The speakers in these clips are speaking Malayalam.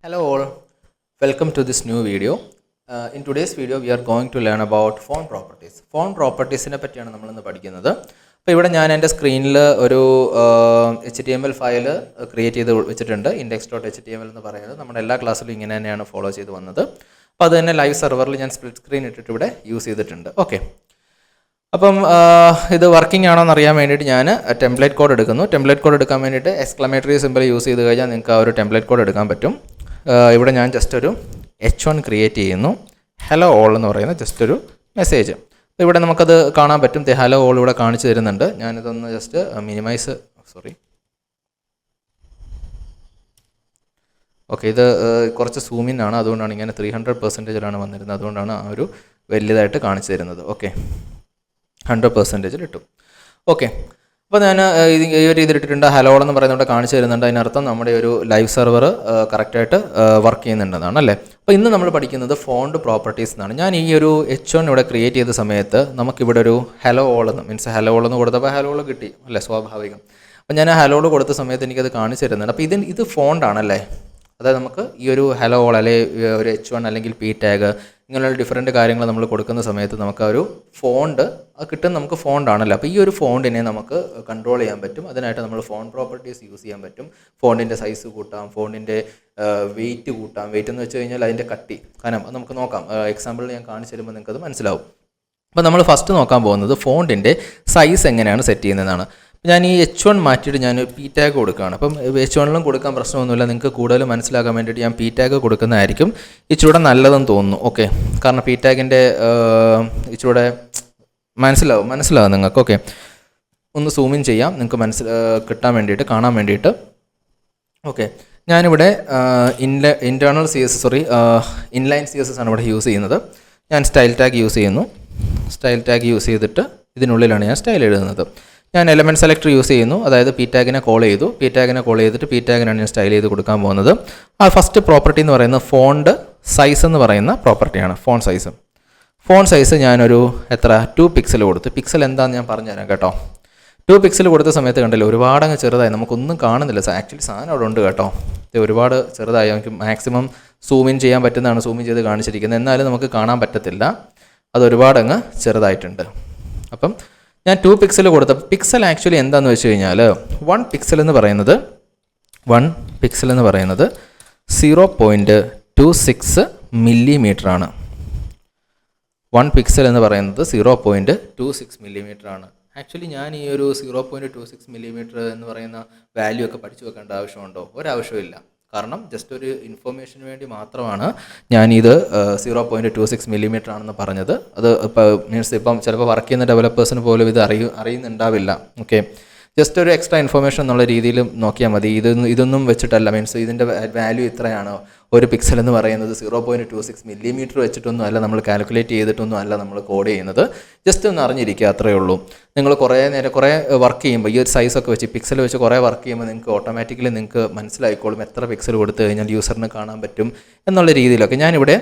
Hello all, welcome to this new video. In today's video we are going to learn about phone properties. Phone properties നെ പറ്റിയാണ് നമ്മൾ ഇന്ന് പഠിക്കുന്നത്. അപ്പോൾ ഇവിടെ ഞാൻ എൻ്റെ സ്ക്രീനിൽ ഒരു HTML ഫയൽ ക്രിയേറ്റ് ചെയ്ത് വെച്ചിട്ടുണ്ട്. index.html എന്ന് പറയുന്നത് നമ്മുടെ എല്ലാ ക്ലാസ്സിലും ഇങ്ങനെ തന്നെയാണ് ഫോളോ ചെയ്ത് വന്നത്. അപ്പോൾ അത് തന്നെ ലൈവ് സെർവറിൽ ഞാൻ സ്പ്ലിറ്റ് സ്ക്രീൻ ഇട്ടിട്ട് ഇവിടെ യൂസ് ചെയ്തിട്ടുണ്ട്. ഓക്കെ, അപ്പം ഇത് വർക്കിംഗ് ആണോ എന്ന് അറിയാൻ വേണ്ടിയിട്ട് ഞാൻ ടെംപ്ലേറ്റ് കോഡ് എടുക്കുന്നു. ടെംപ്ലേറ്റ് കോഡ് എടുക്കാൻ വേണ്ടിയിട്ട് എക്സ്ക്ലമേറ്ററി സിമ്പിൾ യൂസ് ചെയ്ത് കഴിഞ്ഞാൽ നിങ്ങൾക്ക് ആ ഒരു ടെംപ്ലേറ്റ് കോഡ് എടുക്കാൻ പറ്റും. ഇവിടെ ഞാൻ ജസ്റ്റ് ഒരു H1 ക്രിയേറ്റ് ചെയ്യുന്നു. ഹലോ ഓൾ എന്ന് പറയുന്ന ജസ്റ്റ് ഒരു മെസ്സേജ്. ഇവിടെ നമുക്കത് കാണാൻ പറ്റും. ഹലോ ഓൾ ഇവിടെ കാണിച്ചു തരുന്നുണ്ട്. ഞാനിതൊന്ന് ജസ്റ്റ് മിനിമൈസ് ഓക്കെ, ഇത് കുറച്ച് സൂമിൻ ആണ്, അതുകൊണ്ടാണ് ഇങ്ങനെ 300%-ലാണ് വന്നിരുന്നത്. അതുകൊണ്ടാണ് ആ ഒരു വലിയതായിട്ട് കാണിച്ചു തരുന്നത്. ഓക്കെ, 100% ഇട്ടു. ഓക്കെ, അപ്പോൾ ഞാൻ ഈ ഒരു ഇതിലിട്ടിട്ടുണ്ട്. ഹലോ എന്ന് പറയുന്നത് കാണിച്ചു തരുന്നുണ്ട്. അതിനർത്ഥം നമ്മുടെ ഒരു ലൈവ് സെർവർ കറക്റ്റായിട്ട് വർക്ക് ചെയ്യുന്നുണ്ടെന്നാണ് അല്ലേ. അപ്പോൾ ഇന്ന് നമ്മൾ പഠിക്കുന്നത് ഫോണ്ട് പ്രോപ്പർട്ടീസ് എന്നാണ്. ഞാൻ ഈ ഒരു H1 ഇവിടെ ക്രിയേറ്റ് ചെയ്ത സമയത്ത് നമുക്കിവിടെ ഒരു ഹലോ ഓൾ എന്ന് മീൻസ് ഹലോ ഓൾ എന്ന് കൊടുത്തപ്പോൾ ഹലോ ഓൾ കിട്ടി അല്ലേ, സ്വാഭാവികം. അപ്പോൾ ഞാൻ ഹലോ ഓൾ കൊടുത്ത സമയത്ത് എനിക്കത് കാണിച്ചു തരുന്നുണ്ട്. അപ്പോൾ ഇത് ഫോണ്ടാണല്ലേ, അതായത് നമുക്ക് ഈ ഒരു ഹലോ ഓൾ അല്ലെങ്കിൽ ഒരു H1 അല്ലെങ്കിൽ പി ടാഗ് ഇങ്ങനെയുള്ള ഡിഫറെൻറ്റ് കാര്യങ്ങൾ നമ്മൾ കൊടുക്കുന്ന സമയത്ത് നമുക്ക് ആ ഒരു ഫോണ്ട് കിട്ടുന്ന നമുക്ക് ഫോണ്ടാണല്ലോ. അപ്പോൾ ഈ ഒരു ഫോണ്ടിനെ നമുക്ക് കൺട്രോൾ ചെയ്യാൻ പറ്റും. അതിനായിട്ട് നമ്മൾ ഫോൺ പ്രോപ്പർട്ടീസ് യൂസ് ചെയ്യാൻ പറ്റും. ഫോണ്ടിൻ്റെ സൈസ് കൂട്ടാം, ഫോണ്ടിൻ്റെ വെയിറ്റ് കൂട്ടാം. വെയിറ്റ് എന്ന് വെച്ച് കഴിഞ്ഞാൽ അതിൻ്റെ കട്ടി, കാരണം അത് നമുക്ക് നോക്കാം. എക്സാമ്പിൾ ഞാൻ കാണിച്ചു തരുമ്പോൾ നിങ്ങൾക്കത് മനസ്സിലാവും. അപ്പോൾ നമ്മൾ ഫസ്റ്റ് നോക്കാൻ പോകുന്നത് ഫോണ്ടിൻ്റെ സൈസ് എങ്ങനെയാണ് സെറ്റ് ചെയ്യുന്നതെന്നാണ്. ഞാൻ ഈ H1 മാറ്റിയിട്ട് ഞാൻ പി ടാഗ് കൊടുക്കുകയാണ്. അപ്പം H1ലും കൊടുക്കാൻ പ്രശ്നമൊന്നുമില്ല. നിങ്ങൾക്ക് കൂടുതൽ മനസ്സിലാക്കാൻ വേണ്ടിയിട്ട് ഞാൻ പി ടാഗ് കൊടുക്കുന്നതായിരിക്കും ഇച്ചിരൂടെ നല്ലതെന്ന് തോന്നുന്നു. ഓക്കെ, കാരണം പി ടാഗിൻ്റെ ഇച്ചിരൂടെ മനസ്സിലാവും നിങ്ങൾക്ക്. ഓക്കെ, ഒന്ന് സൂമിൻ ചെയ്യാം നിങ്ങൾക്ക് കിട്ടാൻ വേണ്ടിയിട്ട്, കാണാൻ വേണ്ടിയിട്ട്. ഓക്കെ, ഞാനിവിടെ ഇൻലൈൻ CSS ആണ് ഇവിടെ യൂസ് ചെയ്യുന്നത്. ഞാൻ സ്റ്റൈൽ ടാഗ് യൂസ് ചെയ്യുന്നു. സ്റ്റൈൽ ടാഗ് യൂസ് ചെയ്തിട്ട് ഇതിനുള്ളിലാണ് ഞാൻ സ്റ്റൈൽ എഴുതുന്നത്. ഞാൻ എലമെൻറ്റ് സെലക്ടർ യൂസ് ചെയ്യുന്നു. അതായത് പി ടാഗിനെ കോൾ ചെയ്തു. പി ടാഗിനെ കോൾ ചെയ്തിട്ട് പി ടാഗിനാണ് ഞാൻ സ്റ്റൈൽ ചെയ്ത് കൊടുക്കാൻ പോകുന്നത്. ആ ഫസ്റ്റ് പ്രോപ്പർട്ടി എന്ന് പറയുന്നത് ഫോണ്ട് സൈസ് എന്ന് പറയുന്ന പ്രോപ്പർട്ടിയാണ്. ഫോൺ സൈസ് ഞാനൊരു 2 പിക്സൽ കൊടുത്ത്. പിക്സൽ എന്താണെന്ന് ഞാൻ പറഞ്ഞുതരാം കേട്ടോ. 2 പിക്സൽ കൊടുത്ത സമയത്ത് കണ്ടില്ല, ഒരുപാട് അങ്ങ് ചെറുതായി, നമുക്കൊന്നും കാണുന്നില്ല. ആക്ച്വലി സാധനം അവിടെ ഉണ്ട് കേട്ടോ. ഇത് ഒരുപാട് ചെറുതായി. നമുക്ക് മാക്സിമം സൂമിൻ ചെയ്യാൻ പറ്റുന്നതാണ് സൂമിൻ ചെയ്ത് കാണിച്ചിരിക്കുന്നത്. എന്നാലും നമുക്ക് കാണാൻ പറ്റത്തില്ല, അത് ഒരുപാട് അങ്ങ് ചെറുതായിട്ടുണ്ട്. അപ്പം ഞാൻ 2 പിക്സൽ കൊടുത്ത പിക്സൽ ആക്ച്വലി എന്താണെന്ന് വെച്ച് കഴിഞ്ഞാൽ 1 പിക്സൽ എന്ന് പറയുന്നത് 0.26 മില്ലിമീറ്റർ ആണ്. 1 പിക്സൽ എന്ന് പറയുന്നത് 0.26 മില്ലിമീറ്റർ ആണ്. ആക്ച്വലി ഞാൻ ഈ ഒരു 0.26 മില്ലിമീറ്റർ എന്ന് പറയുന്ന വാല്യൂ ഒക്കെ പഠിച്ചു വെക്കേണ്ട ആവശ്യമുണ്ടോ? ഒരാവശ്യമില്ല. കാരണം ജസ്റ്റ് ഒരു ഇൻഫോർമേഷന് വേണ്ടി മാത്രമാണ് ഞാനിത് 0.26 മില്ലിമീറ്റർ ആണെന്ന് പറഞ്ഞത്. അത് മീൻസ് ഇപ്പം ചിലപ്പോൾ വർക്ക് ചെയ്യുന്ന ഡെവലപ്പേഴ്സിന് പോലും ഇത് അറിയുന്നുണ്ടാവില്ല. ഓക്കെ, ജസ്റ്റ് ഒരു എക്സ്ട്രാ ഇൻഫോർമേഷൻ എന്നുള്ള രീതിയിൽ നോക്കിയാൽ മതി. ഇതൊന്നും വെച്ചിട്ടല്ല, മീൻസ് ഇതിൻ്റെ വാല്യൂ ഇത്രയാണോ, ഒരു പിക്സൽ എന്ന് പറയുന്നത് 0.26 മില്ലിമീറ്റർ വെച്ചിട്ടൊന്നും അല്ല നമ്മൾ കാൽക്കുലേറ്റ് ചെയ്തിട്ടൊന്നും അല്ല നമ്മൾ കോഡ് ചെയ്യുന്നത്. ജസ്റ്റ് ഒന്ന് അറിഞ്ഞിരിക്കുക, അത്രയേ ഉള്ളൂ. നിങ്ങൾ കുറേ വർക്ക് ചെയ്യുമ്പോൾ ഈ ഒരു സൈസൊക്കെ വെച്ച് പിക്സൽ വെച്ച് കുറേ വർക്ക് ചെയ്യുമ്പോൾ നിങ്ങൾക്ക് ഓട്ടോമാറ്റിക്കലി നിങ്ങൾക്ക് മനസ്സിലായിക്കോളും എത്ര പിക്സൽ കൊടുത്തു കഴിഞ്ഞാൽ യൂസറിന് കാണാൻ പറ്റും എന്നുള്ള രീതിയിലൊക്കെ. ഞാനിവിടെ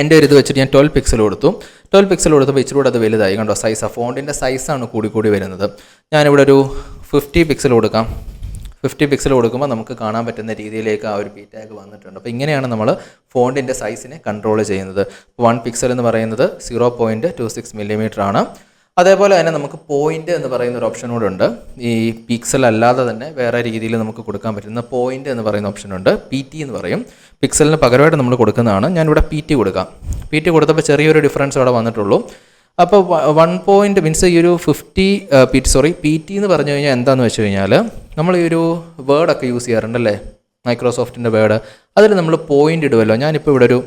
എൻ്റെ ഒരു ഇത് വെച്ചിട്ട് ഞാൻ 12 പിക്സൽ കൊടുത്തു. 12 പിക്സൽ കൊടുത്തപ്പോൾ ഇച്ചിരി അത് വലുതായി കണ്ടോ. ഫോണ്ടിൻ്റെ സൈസാണ് കൂടി വരുന്നത്. ഞാനിവിടെ ഒരു 50 പിക്സൽ കൊടുക്കാം. 50 പിക്സൽ കൊടുക്കുമ്പോൾ നമുക്ക് കാണാൻ പറ്റുന്ന രീതിയിലേക്ക് ആ ഒരു പി ടാഗ് വന്നിട്ടുണ്ട്. അപ്പോൾ ഇങ്ങനെയാണ് നമ്മൾ ഫോണ്ടിൻ്റെ സൈസിനെ കൺട്രോൾ ചെയ്യുന്നത്. 1 പിക്സൽ എന്ന് പറയുന്നത് 0.26 മില്ലിമീറ്റർ ആണ്. അതേപോലെ തന്നെ നമുക്ക് പോയിൻ്റ് എന്ന് പറയുന്ന ഒരു ഓപ്ഷൻ കൂടെ ഉണ്ട്. ഈ പിക്സൽ അല്ലാതെ തന്നെ വേറെ രീതിയിൽ നമുക്ക് കൊടുക്കാൻ പറ്റുന്ന പോയിൻ്റ് എന്ന് പറയുന്ന ഓപ്ഷൻ ഉണ്ട്. PT എന്ന് പറയും. പിക്സലിന് പകരമായിട്ട് നമ്മൾ കൊടുക്കുന്നതാണ്. ഞാനിവിടെ PT കൊടുക്കാം. PT കൊടുത്തപ്പോൾ ചെറിയൊരു ഡിഫറൻസ് അവിടെ വന്നിട്ടുള്ളൂ. അപ്പോൾ 1 പോയിൻ്റ് മീൻസ് ഈ ഒരു PT എന്ന് പറഞ്ഞു കഴിഞ്ഞാൽ എന്താണെന്ന് വെച്ച് കഴിഞ്ഞാൽ നമ്മൾ ഈ ഒരു വേർഡൊക്കെ യൂസ് ചെയ്യാറുണ്ടല്ലേ, മൈക്രോസോഫ്റ്റിൻ്റെ വേർഡ്, അതിൽ നമ്മൾ പോയിൻ്റ് ഇടുമല്ലോ. ഞാനിപ്പോൾ ഇവിടെ ഒരു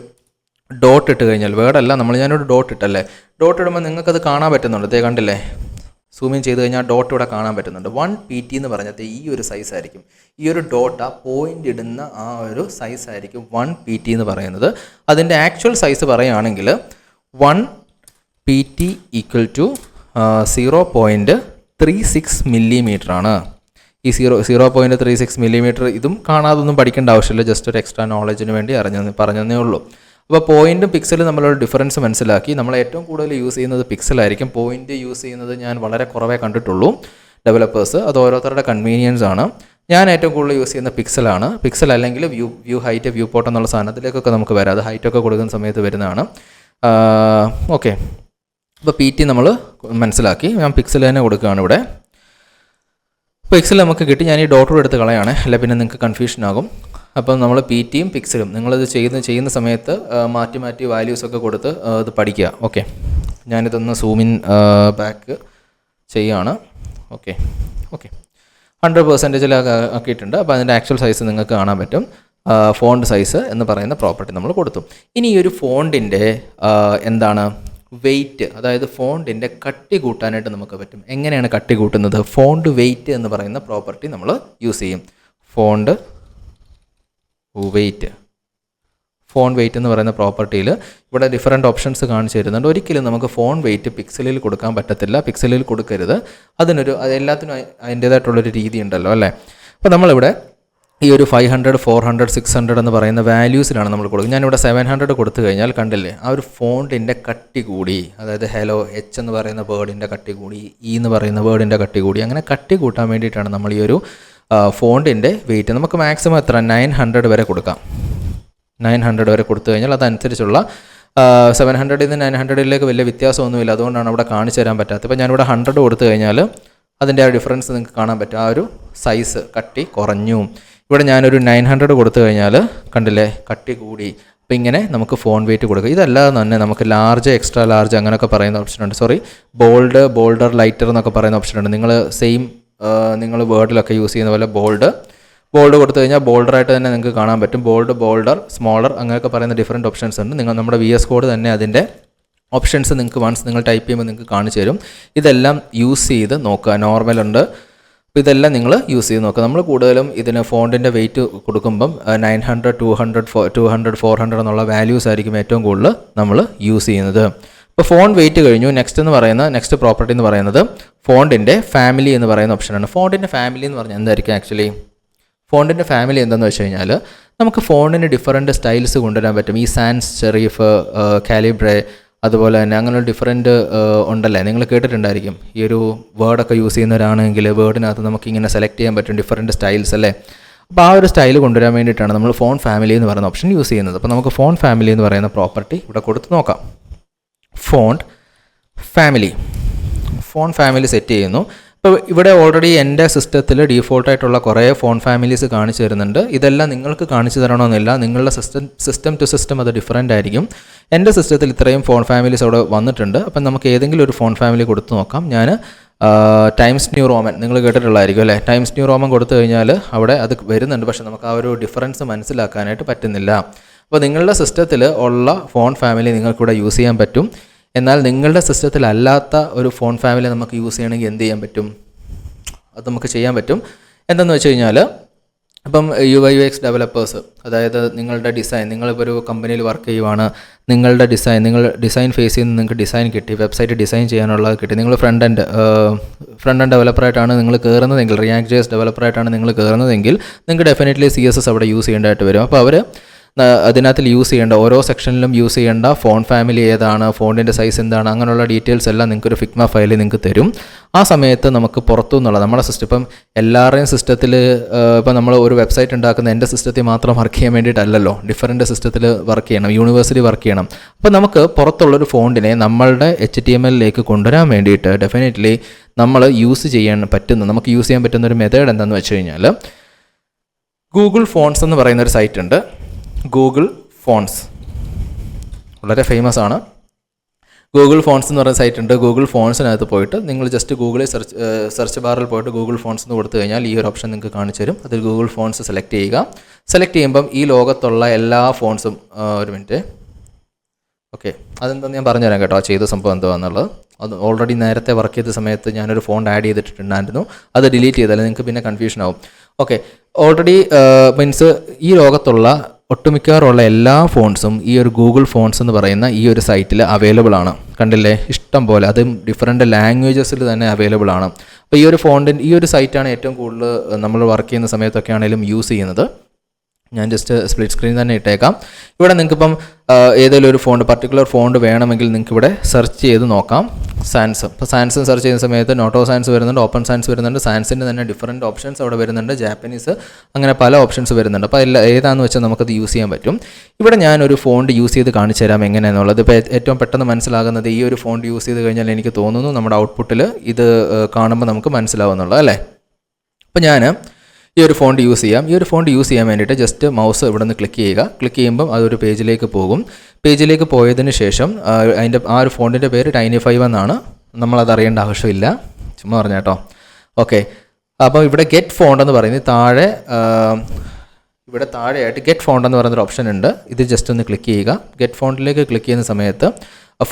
ഡോട്ട് ഇട്ട് കഴിഞ്ഞാൽ, വേർഡല്ല ഞാനൊരു ഡോട്ട് ഇട്ടല്ലേ, ഡോട്ട് ഇടുമ്പോൾ നിങ്ങൾക്കത് കാണാൻ പറ്റുന്നുണ്ട്. ഇതേ കണ്ടില്ലേ, സൂമിൻ ചെയ്ത് കഴിഞ്ഞാൽ ഡോട്ട് ഇവിടെ കാണാൻ പറ്റുന്നുണ്ട്. 1 PT എന്ന് പറഞ്ഞത് ഈ ഒരു സൈസ് ആയിരിക്കും. ഈ ഒരു ഡോട്ട് ആ പോയിൻ്റ് ഇടുന്ന ആ ഒരു സൈസ് ആയിരിക്കും 1 PT എന്ന് പറയുന്നത്. അതിൻ്റെ ആക്ച്വൽ സൈസ് പറയുകയാണെങ്കിൽ 1 PT ഈക്വൽ ടു 0.36 മില്ലിമീറ്റർ ആണ്. ഈ 0.36 മില്ലിമീറ്റർ ഇതും കാണാതൊന്നും പഠിക്കേണ്ട ആവശ്യമില്ല, ജസ്റ്റ് ഒരു എക്സ്ട്രാ നോളജിന് വേണ്ടി പറഞ്ഞതേ ഉള്ളൂ. അപ്പോൾ പോയിൻറ്റും പിക്സലും തമ്മിലുള്ള ഡിഫറൻസ് മനസ്സിലാക്കി. നമ്മൾ ഏറ്റവും കൂടുതൽ യൂസ് ചെയ്യുന്നത് പിക്സലായിരിക്കും. പോയിൻ്റ് യൂസ് ചെയ്യുന്നത് ഞാൻ വളരെ കുറവേ കണ്ടിട്ടുള്ളൂ. ഡെവലപ്പേഴ്സ്. അത് ഓരോരുത്തരുടെ കൺവീനിയൻസ് ആണ്. ഞാൻ ഏറ്റവും കൂടുതൽ യൂസ് ചെയ്യുന്ന പിക്സലാണ്. പിക്സൽ അല്ലെങ്കിൽ വ്യൂ ഹൈറ്റ്, വ്യൂ പോർട്ട് എന്നുള്ള സാധനത്തിലേക്കൊക്കെ നമുക്ക് വരാം. അത് ഹൈറ്റൊക്കെ കൊടുക്കുന്ന സമയത്ത് വരുന്നതാണ്. ഓക്കെ, അപ്പോൾ PT നമ്മൾ മനസ്സിലാക്കി. ഞാൻ പിക്സൽ തന്നെ കൊടുക്കുകയാണ് ഇവിടെ. പിക്സൽ നമുക്ക് കിട്ടി. ഞാൻ ഈ ഡോട്ടോട് എടുത്ത് കളയാണ്, അല്ല പിന്നെ നിങ്ങൾക്ക് കൺഫ്യൂഷൻ ആകും. അപ്പം നമ്മൾ PTയും പിക്സലും നിങ്ങളിത് ചെയ്യുന്ന സമയത്ത് മാറ്റി വാല്യൂസൊക്കെ കൊടുത്ത് ഇത് പഠിക്കുക. ഓക്കെ, ഞാനിതൊന്ന് സൂമിൻ ബാക്ക് ചെയ്യുകയാണ്. ഓക്കെ 100% ആക്കിയിട്ടുണ്ട്. അപ്പോൾ അതിൻ്റെ ആക്ച്വൽ സൈസ് നിങ്ങൾക്ക് കാണാൻ പറ്റും. ഫോണ്ട് സൈസ് എന്ന് പറയുന്ന പ്രോപ്പർട്ടി നമ്മൾ കൊടുത്തു. ഇനി ഈ ഒരു ഫോണ്ടിൻ്റെ എന്താണ് വെയ്റ്റ്, അതായത് ഫോണ്ടിൻ്റെ കട്ടി കൂട്ടാനായിട്ട് നമുക്ക് പറ്റും. എങ്ങനെയാണ് കട്ടി കൂട്ടുന്നത്? ഫോണ്ട് വെയ്റ്റ് എന്ന് പറയുന്ന പ്രോപ്പർട്ടി നമ്മൾ യൂസ് ചെയ്യും. ഫോണ്ട് വെയ്റ്റ് എന്ന് പറയുന്ന പ്രോപ്പർട്ടിയിൽ ഇവിടെ ഡിഫറെൻറ്റ് ഓപ്ഷൻസ് കാണിച്ചു തരുന്നുണ്ട്. ഒരിക്കലും നമുക്ക് ഫോൺ വെയ്റ്റ് പിക്സലിൽ കൊടുക്കാൻ പറ്റത്തില്ല, പിക്സലിൽ കൊടുക്കരുത്. എല്ലാത്തിനും അതിൻ്റേതായിട്ടുള്ളൊരു രീതി ഉണ്ടല്ലോ അല്ലേ. അപ്പോൾ നമ്മളിവിടെ ഈ ഒരു 500, 400, 600 എന്ന് പറയുന്ന വാല്യൂസിലാണ് നമ്മൾ കൊടുക്കുക. ഞാനിവിടെ 700 കൊടുത്തു കഴിഞ്ഞാൽ കണ്ടില്ലേ, ആ ഒരു ഫോണ്ടിൻ്റെ കട്ടി കൂടി. അതായത് ഹലോ, H എന്ന് പറയുന്ന വേർഡിൻ്റെ കട്ടി കൂടി, E എന്ന് പറയുന്ന വേർഡിൻ്റെ കട്ടി കൂടി. അങ്ങനെ കട്ടി കൂട്ടാൻ വേണ്ടിയിട്ടാണ് നമ്മൾ ഈ ഒരു ഫോണ്ടിൻ്റെ വെയിറ്റ്. നമുക്ക് മാക്സിമം എത്ര 900 വരെ കൊടുക്കാം. 900 വരെ കൊടുത്തു കഴിഞ്ഞാൽ അതനുസരിച്ചുള്ള 700 നിന്ന് 900 വലിയ വ്യത്യാസമൊന്നുമില്ല. അതുകൊണ്ടാണ് അവിടെ കാണിച്ചു തരാൻ പറ്റാത്തത്. ഇപ്പോൾ ഞാനിവിടെ 100 കൊടുത്തു കഴിഞ്ഞാൽ അതിൻ്റെ ആ ഡിഫറൻസ് നിങ്ങൾക്ക് കാണാൻ പറ്റും. ആ ഒരു സൈസ് കട്ടി കുറഞ്ഞു. ഇവിടെ ഞാനൊരു 900 കൊടുത്തു കഴിഞ്ഞാൽ കണ്ടില്ലേ, കട്ടി കൂടി. അപ്പോൾ ഇങ്ങനെ നമുക്ക് ഫോൺ വെയിറ്റ് കൊടുക്കുക. ഇതല്ലാതെ തന്നെ നമുക്ക് ലാർജ്, എക്സ്ട്രാ ലാർജ് അങ്ങനെയൊക്കെ പറയുന്ന ഓപ്ഷനുണ്ട്. ബോൾഡർ, ലൈറ്റർ എന്നൊക്കെ പറയുന്ന ഓപ്ഷനുണ്ട്. നിങ്ങൾ വേർഡിലൊക്കെ യൂസ് ചെയ്യുന്ന പോലെ ബോൾഡ് കൊടുത്തു കഴിഞ്ഞാൽ ബോൾഡറായിട്ട് തന്നെ നിങ്ങൾക്ക് കാണാൻ പറ്റും. ബോൾഡർ, സ്മോളർ അങ്ങനെയൊക്കെ പറയുന്ന ഡിഫറെൻറ്റ് ഓപ്ഷൻസ് ഉണ്ട്. നമ്മുടെ VS കോഡ് തന്നെ അതിൻ്റെ ഓപ്ഷൻസ് നിങ്ങൾക്ക് വൺസ് നിങ്ങൾ ടൈപ്പ് ചെയ്യുമ്പോൾ നിങ്ങൾക്ക് കാണിച്ചു തരും. ഇതെല്ലാം യൂസ് ചെയ്ത് നോക്കുക. നോർമലുണ്ട്, അപ്പോൾ ഇതെല്ലാം നിങ്ങൾ യൂസ് ചെയ്ത് നോക്കുക. നമ്മൾ കൂടുതലും ഇതിന് ഫോണ്ടിൻ്റെ വെയിറ്റ് കൊടുക്കുമ്പം 900, 200, 400 എന്നുള്ള വാല്യൂസ് ആയിരിക്കും ഏറ്റവും കൂടുതൽ നമ്മൾ യൂസ് ചെയ്യുന്നത്. ഇപ്പോൾ ഫോൺ വെയിറ്റ് കഴിഞ്ഞു. നെക്സ്റ്റ് പ്രോപ്പർട്ടി എന്ന് പറയുന്നത് ഫോണ്ടിൻ്റെ ഫാമിലി എന്ന് പറയുന്ന ഓപ്ഷനാണ്. ഫോണ്ടിൻ്റെ ഫാമിലി എന്ന് പറഞ്ഞാൽ എന്തായിരിക്കും ആക്ച്വലി? ഫോണ്ടിൻ്റെ ഫാമിലി എന്താണെന്ന് വെച്ച് കഴിഞ്ഞാൽ നമുക്ക് ഫോണിന് ഡിഫറൻറ്റ് സ്റ്റൈൽസ് കൊണ്ടുവരാൻ പറ്റും. ഈ സാൻസ് സെറിഫ്, കാലിബ്രെ, അതുപോലെ തന്നെ അങ്ങനെ ഡിഫറൻറ്റ് ഉണ്ടല്ലേ, നിങ്ങൾ കേട്ടിട്ടുണ്ടായിരിക്കും. ഈ ഒരു വേർഡൊക്കെ യൂസ് ചെയ്യുന്നവരാണെങ്കിൽ വേർഡിനകത്ത് നമുക്കിങ്ങനെ സെലക്ട് ചെയ്യാൻ പറ്റും ഡിഫറൻറ്റ് സ്റ്റൈൽസ് അല്ലേ. അപ്പോൾ ആ ഒരു സ്റ്റൈൽ കൊണ്ടുവരാൻ വേണ്ടിയിട്ടാണ് നമ്മൾ ഫോൺ ഫാമിലി എന്ന് പറയുന്ന ഓപ്ഷൻ യൂസ് ചെയ്യുന്നത്. അപ്പോൾ നമുക്ക് ഫോൺ ഫാമിലി എന്ന് പറയുന്ന പ്രോപ്പർട്ടി ഇവിടെ കൊടുത്ത് നോക്കാം. ഫോൺ ഫാമിലി സെറ്റ് ചെയ്യുന്നു. ഇപ്പോൾ ഇവിടെ ഓൾറെഡി എൻ്റെ സിസ്റ്റത്തിൽ ഡീഫോൾട്ടായിട്ടുള്ള കുറേ ഫോൺ ഫാമിലീസ് കാണിച്ചു തരുന്നുണ്ട്. ഇതെല്ലാം നിങ്ങൾക്ക് കാണിച്ചു തരണമെന്നില്ല. നിങ്ങളുടെ സിസ്റ്റം ടു സിസ്റ്റം അത് ഡിഫറൻ്റ് ആയിരിക്കും. എൻ്റെ സിസ്റ്റത്തിൽ ഇത്രയും ഫോൺ ഫാമിലീസ് അവിടെ വന്നിട്ടുണ്ട്. അപ്പം നമുക്ക് ഏതെങ്കിലും ഒരു ഫോൺ ഫാമിലി കൊടുത്ത് നോക്കാം. ഞാൻ ടൈംസ് ന്യൂ റോമൻ നിങ്ങൾ കേട്ടിട്ടുള്ളതായിരിക്കും അല്ലേ. ടൈംസ് ന്യൂ റോമൻ കൊടുത്തു കഴിഞ്ഞാൽ അവിടെ അത് വരുന്നുണ്ട്, പക്ഷേ നമുക്ക് ആ ഒരു ഡിഫറൻസ് മനസ്സിലാക്കാനായിട്ട് പറ്റുന്നില്ല. അപ്പോൾ നിങ്ങളുടെ സിസ്റ്റത്തിൽ ഉള്ള ഫോൺ ഫാമിലി നിങ്ങൾക്കിവിടെ യൂസ് ചെയ്യാൻ പറ്റും. എന്നാൽ നിങ്ങളുടെ സിസ്റ്റത്തിലല്ലാത്ത ഒരു ഫോൺ ഫാമിലി നമുക്ക് യൂസ് ചെയ്യണമെങ്കിൽ എന്ത് ചെയ്യാൻ പറ്റും? അത് നമുക്ക് ചെയ്യാൻ പറ്റും. എന്തെന്ന് വെച്ച് കഴിഞ്ഞാൽ ഇപ്പം UI/UX ഡെവലപ്പേഴ്സ്, അതായത് നിങ്ങളുടെ ഡിസൈൻ, നിങ്ങളിപ്പോൾ ഒരു കമ്പനിയിൽ വർക്ക് ചെയ്യുവാണ്, നിങ്ങൾ ഡിസൈൻ ഫേസിൽ നിന്ന് നിങ്ങൾക്ക് ഡിസൈൻ കിട്ടി, വെബ്സൈറ്റ് ഡിസൈൻ ചെയ്യാനുള്ളത് കിട്ടി, നിങ്ങൾ ഫ്രണ്ട് എൻഡ് ഡെവലപ്പറായിട്ടാണ് നിങ്ങൾ കയറുന്നതെങ്കിൽ, React.js ഡെവലപ്പറായിട്ടാണ് നിങ്ങൾ കയറുന്നതെങ്കിൽ നിങ്ങൾക്ക് ഡെഫിനറ്റ്ലി CSS അവിടെ യൂസ് ചെയ്യേണ്ടതായിട്ട് വരും. അപ്പോൾ അവർ അതിനകത്ത് യൂസ് ചെയ്യേണ്ട ഓരോ സെക്ഷനിലും യൂസ് ചെയ്യേണ്ട ഫോൺ ഫാമിലി ഏതാണ്, ഫോണ്ടിൻ്റെ സൈസ് എന്താണ്, അങ്ങനെയുള്ള ഡീറ്റെയിൽസ് എല്ലാം നിങ്ങൾക്കൊരു ഫിഗ്മ ഫയലിൽ നിങ്ങൾക്ക് തരും. ആ സമയത്ത് നമുക്ക് പുറത്തു നിന്നുള്ള നമ്മുടെ സിസ്റ്റം, ഇപ്പം എല്ലാവരുടെയും സിസ്റ്റത്തിൽ ഇപ്പം നമ്മൾ ഒരു വെബ്സൈറ്റ് ഉണ്ടാക്കുന്ന എൻ്റെ സിസ്റ്റത്തിൽ മാത്രം വർക്ക് ചെയ്യാൻ വേണ്ടിയിട്ടല്ലല്ലോ, ഡിഫറൻറ്റ് സിസ്റ്റത്തിൽ വർക്ക് ചെയ്യണം, യൂണിവേഴ്സിറ്റി വർക്ക് ചെയ്യണം. അപ്പോൾ നമുക്ക് പുറത്തുള്ളൊരു ഫോണ്ടിനെ നമ്മളുടെ HTML-ലേക്ക് കൊണ്ടുവരാൻ വേണ്ടിയിട്ട് ഡെഫിനറ്റ്ലി നമ്മൾ യൂസ് ചെയ്യാൻ പറ്റുന്ന ഒരു മെത്തേഡ് എന്താണെന്ന് വെച്ച് കഴിഞ്ഞാൽ ഗൂഗിൾ ഫോൺസ് എന്ന് പറയുന്നൊരു സൈറ്റ് ഉണ്ട്. ഗൂഗിൾ ഫോൺസ് വളരെ ഫേമസ് ആണ്. ഗൂഗിൾ ഫോൺസ് എന്ന് പറയുന്ന സൈറ്റ് ഉണ്ട്. ഗൂഗിൾ ഫോൺസിനകത്ത് പോയിട്ട് നിങ്ങൾ ജസ്റ്റ് ഗൂഗിളിൽ സെർച്ച് ബാറിൽ പോയിട്ട് ഗൂഗിൾ ഫോൺസ് എന്ന് കൊടുത്തു കഴിഞ്ഞാൽ ഈ ഒരു ഓപ്ഷൻ നിങ്ങൾക്ക് കാണിച്ചു തരും. അതിൽ ഗൂഗിൾ ഫോൺസ് സെലക്ട് ചെയ്യുക. സെലക്ട് ചെയ്യുമ്പം ഈ ലോകത്തുള്ള എല്ലാ ഫോൺസും ഒരു മിനിറ്റ്, ഓക്കെ, അതെന്താണെന്ന് ഞാൻ പറഞ്ഞുതരാം കേട്ടോ. ചെയ്ത സംഭവം എന്താണെന്നുള്ളത്. അത് ഓൾറെഡി നേരത്തെ വർക്ക് ചെയ്ത സമയത്ത് ഞാനൊരു ഫോണ്ട് ആഡ് ചെയ്തിട്ടുണ്ടായിരുന്നു. അത് ഡിലീറ്റ് ചെയ്താൽ നിങ്ങൾക്ക് പിന്നെ കൺഫ്യൂഷൻ ആവും. ഓക്കെ, ഓൾറെഡി മീൻസ് ഈ ലോകത്തുള്ള ഒട്ടുമിക്കവാറുള്ള എല്ലാ ഫോൺസും ഈ ഒരു ഗൂഗിൾ ഫോൺസ് എന്ന് പറയുന്ന ഈ ഒരു സൈറ്റിൽ അവൈലബിൾ ആണ്. കണ്ടില്ലേ, ഇഷ്ടം പോലെ, അതും ഡിഫറെൻറ്റ് ലാംഗ്വേജസിൽ തന്നെ അവൈലബിൾ ആണ്. അപ്പോൾ ഈ ഒരു സൈറ്റാണ് ഏറ്റവും കൂടുതൽ നമ്മൾ വർക്ക് ചെയ്യുന്ന സമയത്തൊക്കെ ആണെങ്കിലും യൂസ് ചെയ്യുന്നത്. ഞാൻ ജസ്റ്റ് സ്പ്ലിറ്റ് സ്ക്രീൻ തന്നെ ഇട്ടേക്കാം. ഇവിടെ നിങ്ങൾക്കിപ്പം ഏതെങ്കിലും ഒരു പർട്ടിക്കുലർ ഫോണ്ട് വേണമെങ്കിൽ നിങ്ങൾക്ക് ഇവിടെ സെർച്ച് ചെയ്ത് നോക്കാം. സാൻസ്. ഇപ്പോൾ സാൻസ് സെർച്ച് ചെയ്യുന്ന സമയത്ത് നോട്ടോ സാൻസ് വരുന്നുണ്ട്, ഓപ്പൺ സാൻസ് വരുന്നുണ്ട്, സാൻസിൻ്റെ തന്നെ ഡിഫറൻറ്റ് ഓപ്ഷൻസ് അവിടെ വരുന്നുണ്ട്, ജാപ്പനീസ്, അങ്ങനെ പല ഓപ്ഷൻസ് വരുന്നുണ്ട്. അപ്പോൾ ഏതാണെന്ന് വെച്ചാൽ നമുക്കത് യൂസ് ചെയ്യാൻ പറ്റും. ഇവിടെ ഞാനൊരു ഫോണ്ട് യൂസ് ചെയ്ത് കാണിച്ചു തരാം എങ്ങനെയാണെന്നുള്ളത്. ഇപ്പോൾ ഏറ്റവും പെട്ടെന്ന് മനസ്സിലാകുന്നത് ഈ ഒരു ഫോണ്ട് യൂസ് ചെയ്ത് കഴിഞ്ഞാൽ എനിക്ക് തോന്നുന്നു നമ്മുടെ ഔട്ട്പുട്ടിൽ ഇത് കാണുമ്പോൾ നമുക്ക് മനസ്സിലാവുന്നുള്ളത് അല്ലേ. അപ്പോൾ ഞാൻ ഈ ഒരു ഫോണ്ട് യൂസ് ചെയ്യാം. ഈ ഒരു ഫോണ്ട് യൂസ് ചെയ്യാൻ വേണ്ടിയിട്ട് ജസ്റ്റ് മൗസ് ഇവിടെ നിന്ന് ക്ലിക്ക് ചെയ്യുക. ക്ലിക്ക് ചെയ്യുമ്പം അതൊരു പേജിലേക്ക് പോകും. പേജിലേക്ക് പോയതിന് ശേഷം അതിൻ്റെ ആ ഒരു ഫോണ്ടിൻ്റെ പേര് Tiny5 എന്നാണ്. നമ്മളത് അറിയേണ്ട ആവശ്യമില്ല, ചുമ്മാ പറഞ്ഞ കേട്ടോ. ഓക്കെ, അപ്പോൾ ഇവിടെ ഗെറ്റ് ഫോണ്ട് എന്ന് പറയുന്നത് ഇവിടെ താഴെയായിട്ട് ഗെറ്റ് ഫോണ്ട് എന്ന് പറയുന്നൊരു ഓപ്ഷൻ ഉണ്ട്. ഇത് ജസ്റ്റ് ഒന്ന് ക്ലിക്ക് ചെയ്യുക. ഗെറ്റ് ഫോണ്ടിലേക്ക് ക്ലിക്ക് ചെയ്യുന്ന സമയത്ത്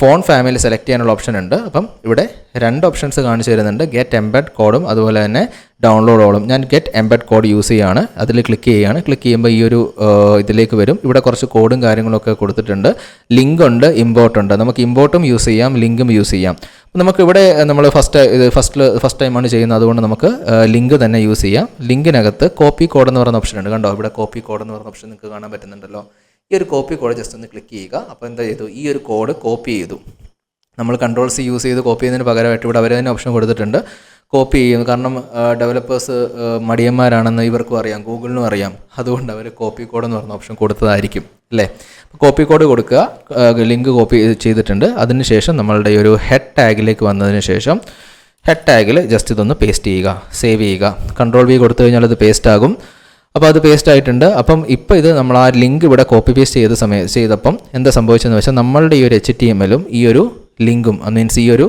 ഫോൺ ഫാമിലി സെലക്ട് ചെയ്യാനുള്ള ഓപ്ഷൻ ഉണ്ട്. അപ്പം ഇവിടെ 2 ഓപ്ഷൻസ് കാണിച്ചു തരുന്നുണ്ട്, ഗെറ്റ് എംബഡ് കോഡും അതുപോലെ തന്നെ ഡൗൺലോഡ് ഓളും. ഞാൻ ഗെറ്റ് എംബഡ് കോഡ് യൂസ് ചെയ്യുകയാണ്. അതിൽ ക്ലിക്ക് ചെയ്യുകയാണ്. ക്ലിക്ക് ചെയ്യുമ്പോൾ ഈ ഒരു ഇതിലേക്ക് വരും. ഇവിടെ കുറച്ച് കോഡും കാര്യങ്ങളൊക്കെ കൊടുത്തിട്ടുണ്ട്. ലിങ്ക് ഉണ്ട്, ഇമ്പോർട്ട് ഉണ്ട്. നമുക്ക് ഇമ്പോർട്ടും യൂസ് ചെയ്യാം, ലിങ്കും യൂസ് ചെയ്യാം. നമുക്കിവിടെ നമ്മൾ ഫസ്റ്റ് ടൈമാണ് ചെയ്യുന്നത്, അതുകൊണ്ട് നമുക്ക് ലിങ്ക് തന്നെ യൂസ് ചെയ്യാം. ലിങ്കിനകത്ത് കോപ്പി കോഡ് എന്ന് പറയുന്ന ഓപ്ഷൻ ഉണ്ട്. കണ്ടോ, ഇവിടെ കോപ്പി കോഡ് എന്ന് പറയുന്ന ഓപ്ഷൻ നിങ്ങൾക്ക് കാണാൻ പറ്റുന്നുണ്ടല്ലോ. ഈ ഒരു കോപ്പി കോഡ് ജസ്റ്റ് ഒന്ന് ക്ലിക്ക് ചെയ്യുക. അപ്പോൾ എന്താ ചെയ്തു, ഈ ഒരു കോഡ് കോപ്പി ചെയ്തു. നമ്മൾ Ctrl+C യൂസ് ചെയ്ത് കോപ്പി ചെയ്യുന്നതിന് പകരമായിട്ട് ഇവിടെ അവർ തന്നെ ഓപ്ഷൻ കൊടുത്തിട്ടുണ്ട്, കോപ്പി ചെയ്യും. കാരണം ഡെവലപ്പേഴ്സ് മടിയന്മാരാണെന്ന് ഇവർക്കും അറിയാം, ഗൂഗിളിനും അറിയാം. അതുകൊണ്ട് അവർ കോപ്പി കോഡ് എന്ന് പറഞ്ഞ ഓപ്ഷൻ കൊടുത്തതായിരിക്കും അല്ലേ. കോപ്പി കോഡ് കൊടുക്കുക, ലിങ്ക് കോപ്പി ചെയ്തിട്ടുണ്ട്. അതിനുശേഷം നമ്മളുടെ ഒരു ഹെഡ് ടാഗിലേക്ക് വന്നതിന് ശേഷം ഹെഡ് ടാഗിൽ ജസ്റ്റ് ഇതൊന്ന് പേസ്റ്റ് ചെയ്യുക, സേവ് ചെയ്യുക. Ctrl+V കൊടുത്തു കഴിഞ്ഞാൽ അത് പേസ്റ്റ് ആകും. അപ്പോൾ അത് പേസ്റ്റ് ആയിട്ടുണ്ട്. അപ്പം ഇപ്പോൾ ഇത് നമ്മൾ ആ ലിങ്ക് ഇവിടെ കോപ്പി പേസ്റ്റ് ചെയ്തപ്പം എന്താ സംഭവിച്ചതെന്ന് വെച്ചാൽ നമ്മളുടെ ഈ ഒരു HTML-ഉം ഈ ഒരു ലിങ്കും മീൻസ് ഈ ഒരു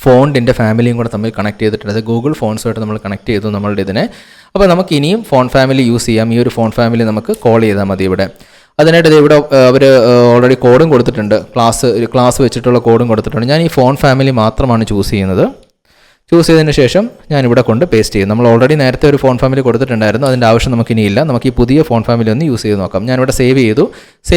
ഫോണ്ടിൻ്റെ ഫാമിലിയും കൂടെ തമ്മിൽ കണക്ട് ചെയ്തിട്ടുണ്ട്. അത് ഗൂഗിൾ ഫോൺസുമായിട്ട് നമ്മൾ കണക്ട് ചെയ്തു നമ്മളുടെ ഇതിനെ. അപ്പോൾ നമുക്ക് ഇനിയും ഫോൺ ഫാമിലി യൂസ് ചെയ്യാം. ഈ ഒരു ഫോൺ ഫാമിലി നമുക്ക് കോൾ ചെയ്താൽ മതി ഇവിടെ. അതിനായിട്ട് ഇവിടെ അവർ ഓൾറെഡി കോഡും കൊടുത്തിട്ടുണ്ട്, ക്ലാസ് വെച്ചിട്ടുള്ള കോഡും കൊടുത്തിട്ടുണ്ട്. ഞാൻ ഈ ഫോൺ ഫാമിലി മാത്രമാണ് ചൂസ് ചെയ്യുന്നത്. ചൂസ് ചെയ്തതിന് ശേഷം ഞാനിവിടെ കൊണ്ട് പേസ്റ്റ് ചെയ്യും. നമ്മൾ ഓൾറെഡി നേരത്തെ ഒരു ഫോൺ ഫാമിലി കൊടുത്തിട്ടുണ്ടായിരുന്നു, അതിൻ്റെ ആവശ്യം നമുക്കിനിയില്ല. നമുക്ക് ഈ പുതിയ ഫോൺ ഫാമിലി ഒന്ന് യൂസ് ചെയ്ത് നോക്കാം. ഞാനിവിടെ സേവ്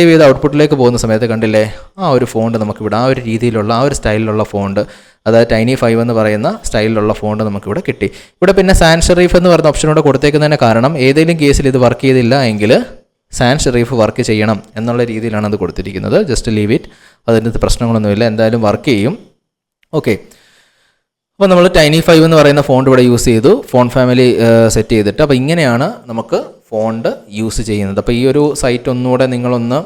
ചെയ്ത് ഔട്ട്പുട്ടിലേക്ക് പോകുന്ന സമയത്ത് കണ്ടില്ലേ, ആ ഒരു ഫോണ്ട് നമുക്കിവിടെ ആ ഒരു രീതിയിലുള്ള ആ ഒരു സ്റ്റൈലിലുള്ള ഫോണ്ട്, അതായത് Tiny5 എന്ന് പറയുന്ന സ്റ്റൈലിലുള്ള ഫോണ്ട് നമുക്കിവിടെ കിട്ടി. ഇവിടെ പിന്നെ സാൻസ് സെറിഫ് എന്ന് പറയുന്ന ഓപ്ഷനോടെ കൊടുത്തേക്കുന്നതിന് കാരണം ഏതെങ്കിലും കേസിൽ ഇത് വർക്ക് ചെയ്തില്ല എങ്കിൽ സാൻസ് സെറിഫ് വർക്ക് ചെയ്യണം എന്നുള്ള രീതിയിലാണ് അത് കൊടുത്തിരിക്കുന്നത്. ജസ്റ്റ് ലീവ് ഇറ്റ്, അതിൻ്റെ പ്രശ്നങ്ങളൊന്നുമില്ല, എന്തായാലും വർക്ക് ചെയ്യും. ഓക്കെ, അപ്പോൾ നമ്മൾ Tiny5 എന്ന് പറയുന്ന ഫോണ്ട് ഇവിടെ യൂസ് ചെയ്തു, ഫോൺ ഫാമിലി സെറ്റ് ചെയ്തിട്ട്. അപ്പോൾ ഇങ്ങനെയാണ് നമുക്ക് ഫോണ്ട് യൂസ് ചെയ്യുന്നത്. അപ്പോൾ ഈ ഒരു സൈറ്റ് ഒന്നുകൂടെ നിങ്ങളൊന്ന്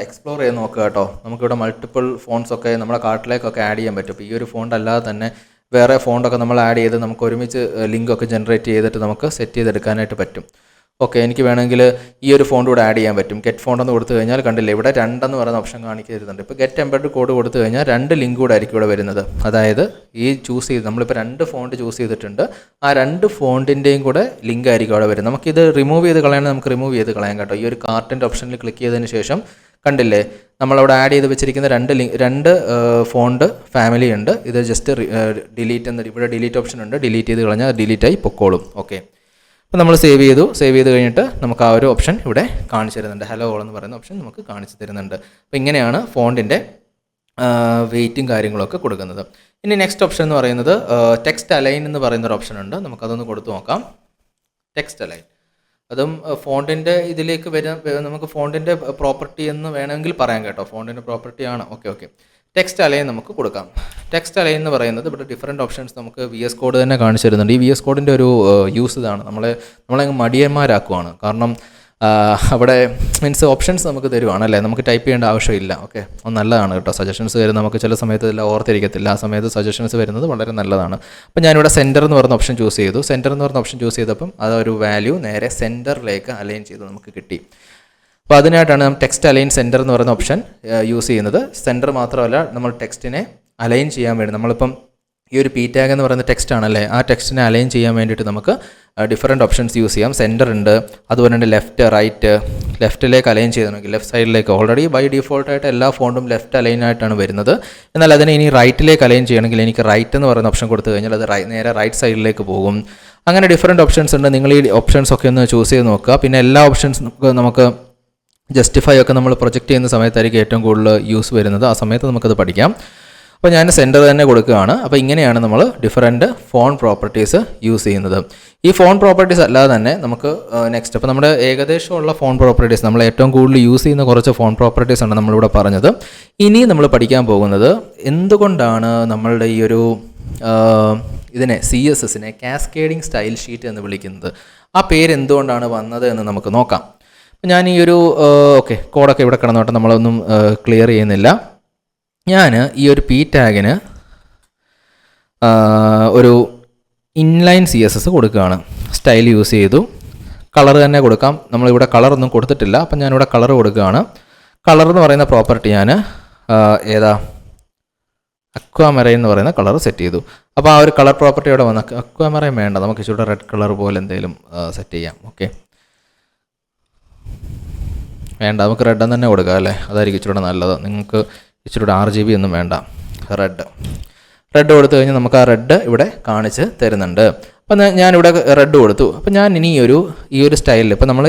എക്സ്പ്ലോർ ചെയ്ത് നോക്കുക കേട്ടോ. നമുക്കിവിടെ മൾട്ടിപ്പിൾ ഫോൺസൊക്കെ നമ്മുടെ കാർട്ടിലേക്കൊക്കെ ആഡ് ചെയ്യാൻ പറ്റും. അപ്പോൾ ഈ ഒരു ഫോണ്ട് അല്ലാതെ തന്നെ വേറെ ഫോണ്ടൊക്കെ നമ്മൾ ആഡ് ചെയ്ത് നമുക്ക് ഒരുമിച്ച് ലിങ്കൊക്കെ ജനറേറ്റ് ചെയ്തിട്ട് നമുക്ക് സെറ്റ് ചെയ്തെടുക്കാനായിട്ട് പറ്റും. ഓക്കെ, എനിക്ക് വേണമെങ്കിൽ ഈ ഒരു ഫോണ്ട് കൂടെ ആഡ് ചെയ്യാൻ പറ്റും. ഗെറ്റ് ഫോണ്ട് എന്ന് കൊടുത്തു കഴിഞ്ഞാൽ കണ്ടില്ലേ, ഇവിടെ 2 എന്ന് പറയുന്ന ഓപ്ഷൻ കാണിക്കുന്നുണ്ട്. ഇപ്പോൾ ഗെറ്റ് എംബഡ് കോഡ് കൊടുത്തു കഴിഞ്ഞാൽ 2 ലിങ്ക് കൂടെ ആയിരിക്കും ഇവിടെ വരുന്നത്. അതായത് ഈ നമ്മളിപ്പോൾ 2 ഫോണ്ട് ചൂസ് ചെയ്തിട്ടുണ്ട്, ആ 2 ഫോണ്ടിൻ്റെയും കൂടെ ലിങ്ക് ആയിരിക്കും അവിടെ വരുന്നത്. നമുക്കിത് റിമൂവ് ചെയ്ത് കളയണമെങ്കിൽ നമുക്ക് റിമൂവ് ചെയ്ത് കളയാം കേട്ടോ. ഈ ഒരു കാർട്ടിൻ്റെ ഓപ്ഷനിൽ ക്ലിക്ക് ചെയ്തതിന് ശേഷം കണ്ടില്ലേ, നമ്മളവിടെ ആഡ് ചെയ്ത് വെച്ചിരിക്കുന്ന 2 ഫോണ്ട് ഫാമിലി ഉണ്ട്. ഇത് ജസ്റ്റ് ഡിലീറ്റ് ഇവിടെ ഡിലീറ്റ് ഓപ്ഷൻ ഉണ്ട്, ഡിലീറ്റ് ചെയ്ത് കളഞ്ഞാൽ ഡിലീറ്റായി പൊക്കോളും. ഓക്കെ, അപ്പോൾ നമ്മൾ സേവ് ചെയ്ത് കഴിഞ്ഞിട്ട് നമുക്ക് ആ ഒരു ഓപ്ഷൻ ഇവിടെ കാണിച്ചു തരുന്നുണ്ട്. ഹലോ ഓൾ എന്ന് പറയുന്ന ഓപ്ഷൻ നമുക്ക് കാണിച്ചു തരുന്നുണ്ട്. അപ്പോൾ ഇങ്ങനെയാണ് ഫോണ്ടിൻ്റെ വെയിറ്റും കാര്യങ്ങളൊക്കെ കൊടുക്കുന്നത്. ഇനി നെക്സ്റ്റ് ഓപ്ഷൻ എന്ന് പറയുന്നത് ടെക്സ്റ്റ് അലൈൻ എന്ന് പറയുന്നൊരു ഓപ്ഷൻ ഉണ്ട്. നമുക്കതൊന്ന് കൊടുത്തു നോക്കാം. ടെക്സ്റ്റ് അലൈൻ അതും ഫോണ്ടിൻ്റെ ഇതിലേക്ക് നമുക്ക് ഫോണ്ടിൻ്റെ പ്രോപ്പർട്ടി എന്ന് വേണമെങ്കിൽ പറയാം കേട്ടോ. ഫോണ്ടിൻ്റെ പ്രോപ്പർട്ടി ആണ്. ഓക്കെ, ടെക്സ്റ്റ് അലൈൻ നമുക്ക് കൊടുക്കാം. ടെക്സ്റ്റ് അലൈൻ എന്ന് പറയുന്നത് ഇവിടെ ഡിഫറെൻറ്റ് ഓപ്ഷൻസ് നമുക്ക് VS കോഡ് തന്നെ കാണിച്ചു തരുന്നുണ്ട്. ഈ VS കോഡിൻ്റെ ഒരു യൂസ് ഇതാണ്, നമ്മളെ മടിയന്മാരാക്കുവാണ്. കാരണം അവിടെ മീൻസ് ഓപ്ഷൻസ് നമുക്ക് തരുവാണല്ലേ, നമുക്ക് ടൈപ്പ് ചെയ്യേണ്ട ആവശ്യമില്ല. ഓക്കെ, അത് നല്ലതാണ് കേട്ടോ. സജഷൻസ് വരുന്നത് നമുക്ക് ചില സമയത്ത് ഇതെല്ലാം ഓർത്തിരിക്കത്തില്ല, ആ സമയത്ത് സജഷൻസ് വരുന്നത് വളരെ നല്ലതാണ്. അപ്പോൾ ഞാനിവിടെ സെൻറ്റർ എന്ന് പറയുന്ന ഓപ്ഷൻ ചൂസ് ചെയ്തു. സെൻറ്റർ എന്ന് പറയുന്ന ഓപ്ഷൻ ചൂസ് ചെയ്തപ്പം അതൊരു വാല്യൂ നേരെ സെൻറ്ററിലേക്ക് അലൈൻ ചെയ്ത് നമുക്ക് കിട്ടി. അപ്പോൾ അതിനായിട്ടാണ് നമ്മൾ ടെക്സ്റ്റ് അലൈൻ സെൻറ്റർ എന്ന് പറയുന്ന ഓപ്ഷൻ യൂസ് ചെയ്യുന്നത്. സെൻറ്റർ മാത്രമല്ല, നമ്മൾ ടെക്സ്റ്റിനെ അലൈൻ ചെയ്യാൻ വേണ്ടി നമ്മളിപ്പം ഈ ഒരു പി ടാഗ് എന്ന് പറയുന്ന ടെക്സ്റ്റ് ആണല്ലേ, ആ ടെക്സ്റ്റിനെ അലൈൻ ചെയ്യാൻ വേണ്ടിയിട്ട് നമുക്ക് ഡിഫറെൻറ്റ് ഓപ്ഷൻസ് യൂസ് ചെയ്യാം. സെൻറ്റർ ഉണ്ട്, അതുപോലെ തന്നെ ലെഫ്റ്റിലേക്ക് അലൈൻ ചെയ്യണമെങ്കിൽ ലെഫ്റ്റ് സൈഡിലേക്ക് ഓൾറെഡി ബൈ ഡിഫോൾട്ടായിട്ട് എല്ലാ ഫോണ്ടും ലെഫ്റ്റ് അലൈൻ ആയിട്ടാണ് വരുന്നത്. എന്നാൽ അതിനെ ഇനി റൈറ്റിലേക്ക് അലൈൻ ചെയ്യണമെങ്കിൽ എനിക്ക് റൈറ്റ് എന്ന് പറയുന്ന ഓപ്ഷൻ കൊടുത്തു കഴിഞ്ഞാൽ അത് നേരെ റൈറ്റ് സൈഡിലേക്ക് പോകും. അങ്ങനെ ഡിഫറെൻറ്റ് ഓപ്ഷൻസ് ഉണ്ട്. നിങ്ങൾ ഈ ഓപ്ഷൻസ് ഒക്കെ ഒന്ന് ചൂസ് ചെയ്ത് നോക്കുക. പിന്നെ എല്ലാ ഓപ്ഷൻസും നമുക്ക് ജസ്റ്റിഫൈ ഒക്കെ നമ്മൾ പ്രൊജക്റ്റ് ചെയ്യുന്ന സമയത്തായിരിക്കും ഏറ്റവും കൂടുതൽ യൂസ് വരുന്നത്. ആ സമയത്ത് നമുക്കത് പഠിക്കാം. അപ്പോൾ ഞാൻ സെൻറ്റർ തന്നെ കൊടുക്കുകയാണ്. അപ്പോൾ ഇങ്ങനെയാണ് നമ്മൾ ഡിഫറൻറ്റ് ഫോൺ പ്രോപ്പർട്ടീസ് യൂസ് ചെയ്യുന്നത്. ഈ ഫോൺ പ്രോപ്പർട്ടീസ് അല്ലാതെ തന്നെ നമുക്ക് നെക്സ്റ്റ് അപ്പോൾ നമ്മുടെ ഏകദേശമുള്ള ഫോൺ പ്രോപ്പർട്ടീസ് നമ്മൾ ഏറ്റവും കൂടുതൽ യൂസ് ചെയ്യുന്ന കുറച്ച് ഫോൺ പ്രോപ്പർട്ടീസ് ആണ് നമ്മളിവിടെ പറഞ്ഞത്. ഇനി നമ്മൾ പഠിക്കാൻ പോകുന്നത് എന്തുകൊണ്ടാണ് നമ്മളുടെ ഈ ഒരു ഇതിനെ CSSനെ കാസ്കേഡിംഗ് സ്റ്റൈൽ ഷീറ്റ് എന്ന് വിളിക്കുന്നത്. ആ പേര് എന്തുകൊണ്ടാണ് വന്നത് എന്ന് നമുക്ക് നോക്കാം. അപ്പോൾ ഞാൻ ഈ ഒരു കോഡൊക്കെ ഇവിടെ കിടന്നോട്ടെ, നമ്മളൊന്നും ക്ലിയർ ചെയ്യുന്നില്ല. ഞാൻ ഈ ഒരു P ടാഗിന് ഒരു ഇൻലൈൻ CSS കൊടുക്കുകയാണ്. സ്റ്റൈൽ യൂസ് ചെയ്തു, കളർ തന്നെ കൊടുക്കാം. നമ്മളിവിടെ കളറൊന്നും കൊടുത്തിട്ടില്ല, അപ്പം ഞാനിവിടെ കളർ കൊടുക്കുകയാണ്. കളർ എന്ന് പറയുന്ന പ്രോപ്പർട്ടി ഞാൻ അക്വാമറൈൻ എന്ന് പറയുന്ന കളർ സെറ്റ് ചെയ്തു. അപ്പോൾ ആ ഒരു കളർ പ്രോപ്പർട്ടി ഇവിടെ വന്ന് അക്വാമറൈൻ വേണ്ട, നമുക്ക് ഇച്ചിരി റെഡ് കളർ പോലെ എന്തെങ്കിലും സെറ്റ് ചെയ്യാം. വേണ്ട, നമുക്ക് റെഡ് തന്നെ കൊടുക്കാം അല്ലേ, അതായിരിക്കും ഇച്ചിരി നല്ലത്. നിങ്ങൾക്ക് ഇച്ചിരി RGB ഒന്നും വേണ്ട, റെഡ് കൊടുത്തു കഴിഞ്ഞാൽ നമുക്ക് ആ റെഡ് ഇവിടെ കാണിച്ച് തരുന്നുണ്ട്. അപ്പം ഞാനിവിടെ റെഡ് കൊടുത്തു. അപ്പം ഞാൻ ഇനി ഈ ഒരു സ്റ്റൈലിൽ ഇപ്പോൾ നമ്മൾ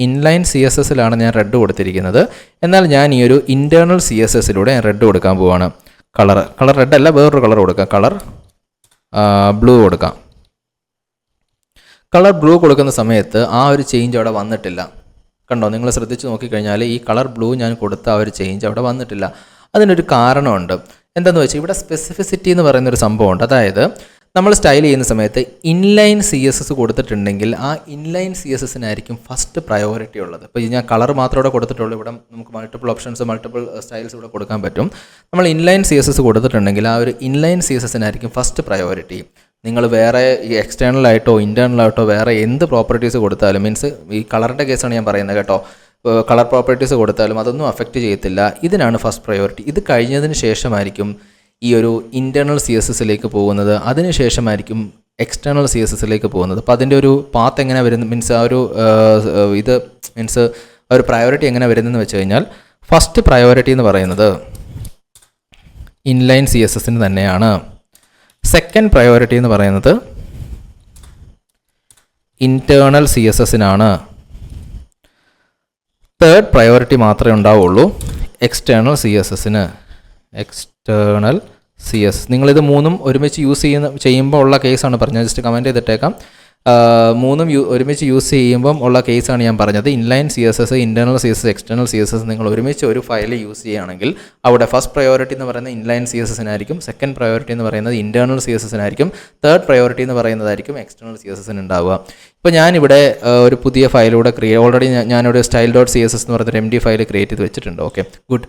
ഇൻലൈൻ CSSലാണ് ഞാൻ റെഡ് കൊടുത്തിരിക്കുന്നത്. എന്നാൽ ഞാൻ ഈ ഒരു ഇൻറ്റേർണൽ CSSലൂടെ ഞാൻ റെഡ് കൊടുക്കാൻ പോവാണ്. കളർ റെഡ് അല്ല, വേറൊരു കളർ കൊടുക്കാം. കളർ ബ്ലൂ കൊടുക്കാം. കളർ ബ്ലൂ കൊടുക്കുന്ന സമയത്ത് ആ ഒരു ചേഞ്ച് അവിടെ വന്നിട്ടില്ല. കണ്ടോ, നിങ്ങൾ ശ്രദ്ധിച്ച് നോക്കിക്കഴിഞ്ഞാൽ ഈ കളർ ബ്ലൂ ഞാൻ കൊടുത്ത ആ ഒരു ചേഞ്ച് അവിടെ വന്നിട്ടില്ല. അതിനൊരു കാരണമുണ്ട്. എന്താണെന്ന് വെച്ചാൽ ഇവിടെ സ്പെസിഫിസിറ്റി എന്ന് പറയുന്നൊരു സംഭവമുണ്ട്. അതായത് നമ്മൾ സ്റ്റൈൽ ചെയ്യുന്ന സമയത്ത് ഇൻലൈൻ CSS കൊടുത്തിട്ടുണ്ടെങ്കിൽ ആ ഇൻലൈൻ CSSനായിരിക്കും ഫസ്റ്റ് പ്രയോറിറ്റി ഉള്ളത്. ഇപ്പോൾ ഞാൻ കളർ മാത്രം ഇവിടെ കൊടുത്തിട്ടുള്ളൂ. ഇവിടെ നമുക്ക് മൾട്ടിപ്പിൾ ഓപ്ഷൻസ്, മൾട്ടിപ്പിൾ സ്റ്റൈൽസ് ഇവിടെ കൊടുക്കാൻ പറ്റും. നമ്മൾ ഇൻലൈൻ CSS കൊടുത്തിട്ടുണ്ടെങ്കിൽ ആ ഒരു ഇൻലൈൻ CSSനായിരിക്കും ഫസ്റ്റ് പ്രയോറിറ്റി. നിങ്ങൾ വേറെ ഈ എക്സ്റ്റേണലായിട്ടോ ഇൻറ്റേർണലായിട്ടോ വേറെ എന്ത് പ്രോപ്പർട്ടീസ് കൊടുത്താലും, മീൻസ് ഈ കളറിൻ്റെ കേസാണ് ഞാൻ പറയുന്നത് കേട്ടോ, കളർ പ്രോപ്പർട്ടീസ് കൊടുത്താലും അതൊന്നും അഫക്റ്റ് ചെയ്യത്തില്ല. ഇതിനാണ് ഫസ്റ്റ് പ്രയോറിറ്റി. ഇത് കഴിഞ്ഞതിന് ശേഷമായിരിക്കും ഈ ഒരു ഇൻറ്റേർണൽ CSSലേക്ക് പോകുന്നത്, അതിനുശേഷമായിരിക്കും എക്സ്റ്റേണൽ CSSലേക്ക് പോകുന്നത്. അപ്പോൾ അതിൻ്റെ ഒരു പാത്ത് എങ്ങനെ വരുന്നത്, മീൻസ് ആ ഒരു ആ ഒരു പ്രയോറിറ്റി എങ്ങനെ വരുന്നതെന്ന് വെച്ച് കഴിഞ്ഞാൽ ഫസ്റ്റ് പ്രയോറിറ്റി എന്ന് പറയുന്നത് ഇൻലൈൻ CSSന് തന്നെയാണ്. സെക്കൻഡ് പ്രയോറിറ്റി എന്ന് പറയുന്നത് ഇൻറ്റേർണൽ CSSനാണ്. തേർഡ് പ്രയോറിറ്റി മാത്രമേ ഉണ്ടാവുള്ളൂ എക്സ്റ്റേണൽ CSSന്. എക്സ്റ്റേണൽ CSS നിങ്ങളിത് മൂന്നും ഒരുമിച്ച് ചെയ്യുമ്പോൾ ഉള്ള കേസാണ് പറഞ്ഞത്. ജസ്റ്റ് കമൻറ്റ് ചെയ്തിട്ടേക്കാം. മൂന്നും ഒരുമിച്ച് യൂസ് ചെയ്യുമ്പം ഉള്ള കേസാണ് ഞാൻ പറഞ്ഞത്. Inline CSS, internal CSS, external CSS നിങ്ങൾ ഒരുമിച്ച് ഒരു ഫയൽ യൂസ് ചെയ്യുകയാണെങ്കിൽ അവിടെ ഫസ്റ്റ് പ്രയോറിറ്റി എന്ന് പറയുന്നത് ഇൻലൈൻ CSSനായിരിക്കും, സെക്കൻഡ് പ്രയോറിറ്റി എന്ന് പറയുന്നത് ഇൻറ്റേർണൽ CSSനായിരിക്കും, തേർഡ് പ്രയോറിറ്റി എന്ന് പറയുന്നതായിരിക്കും എക്സ്റ്റേണൽ CSSന് ഉണ്ടാവുക. ഇപ്പോൾ ഞാനിവിടെ ഒരു പുതിയ ഫയലൂടെ ഓൾറെഡി ഞാനിവിടെ style.css എന്ന് പറയുന്നൊരു MD ഫയൽ ക്രിയേറ്റ് ചെയ്ത് വെച്ചിട്ടുണ്ട്. ഗുഡ്.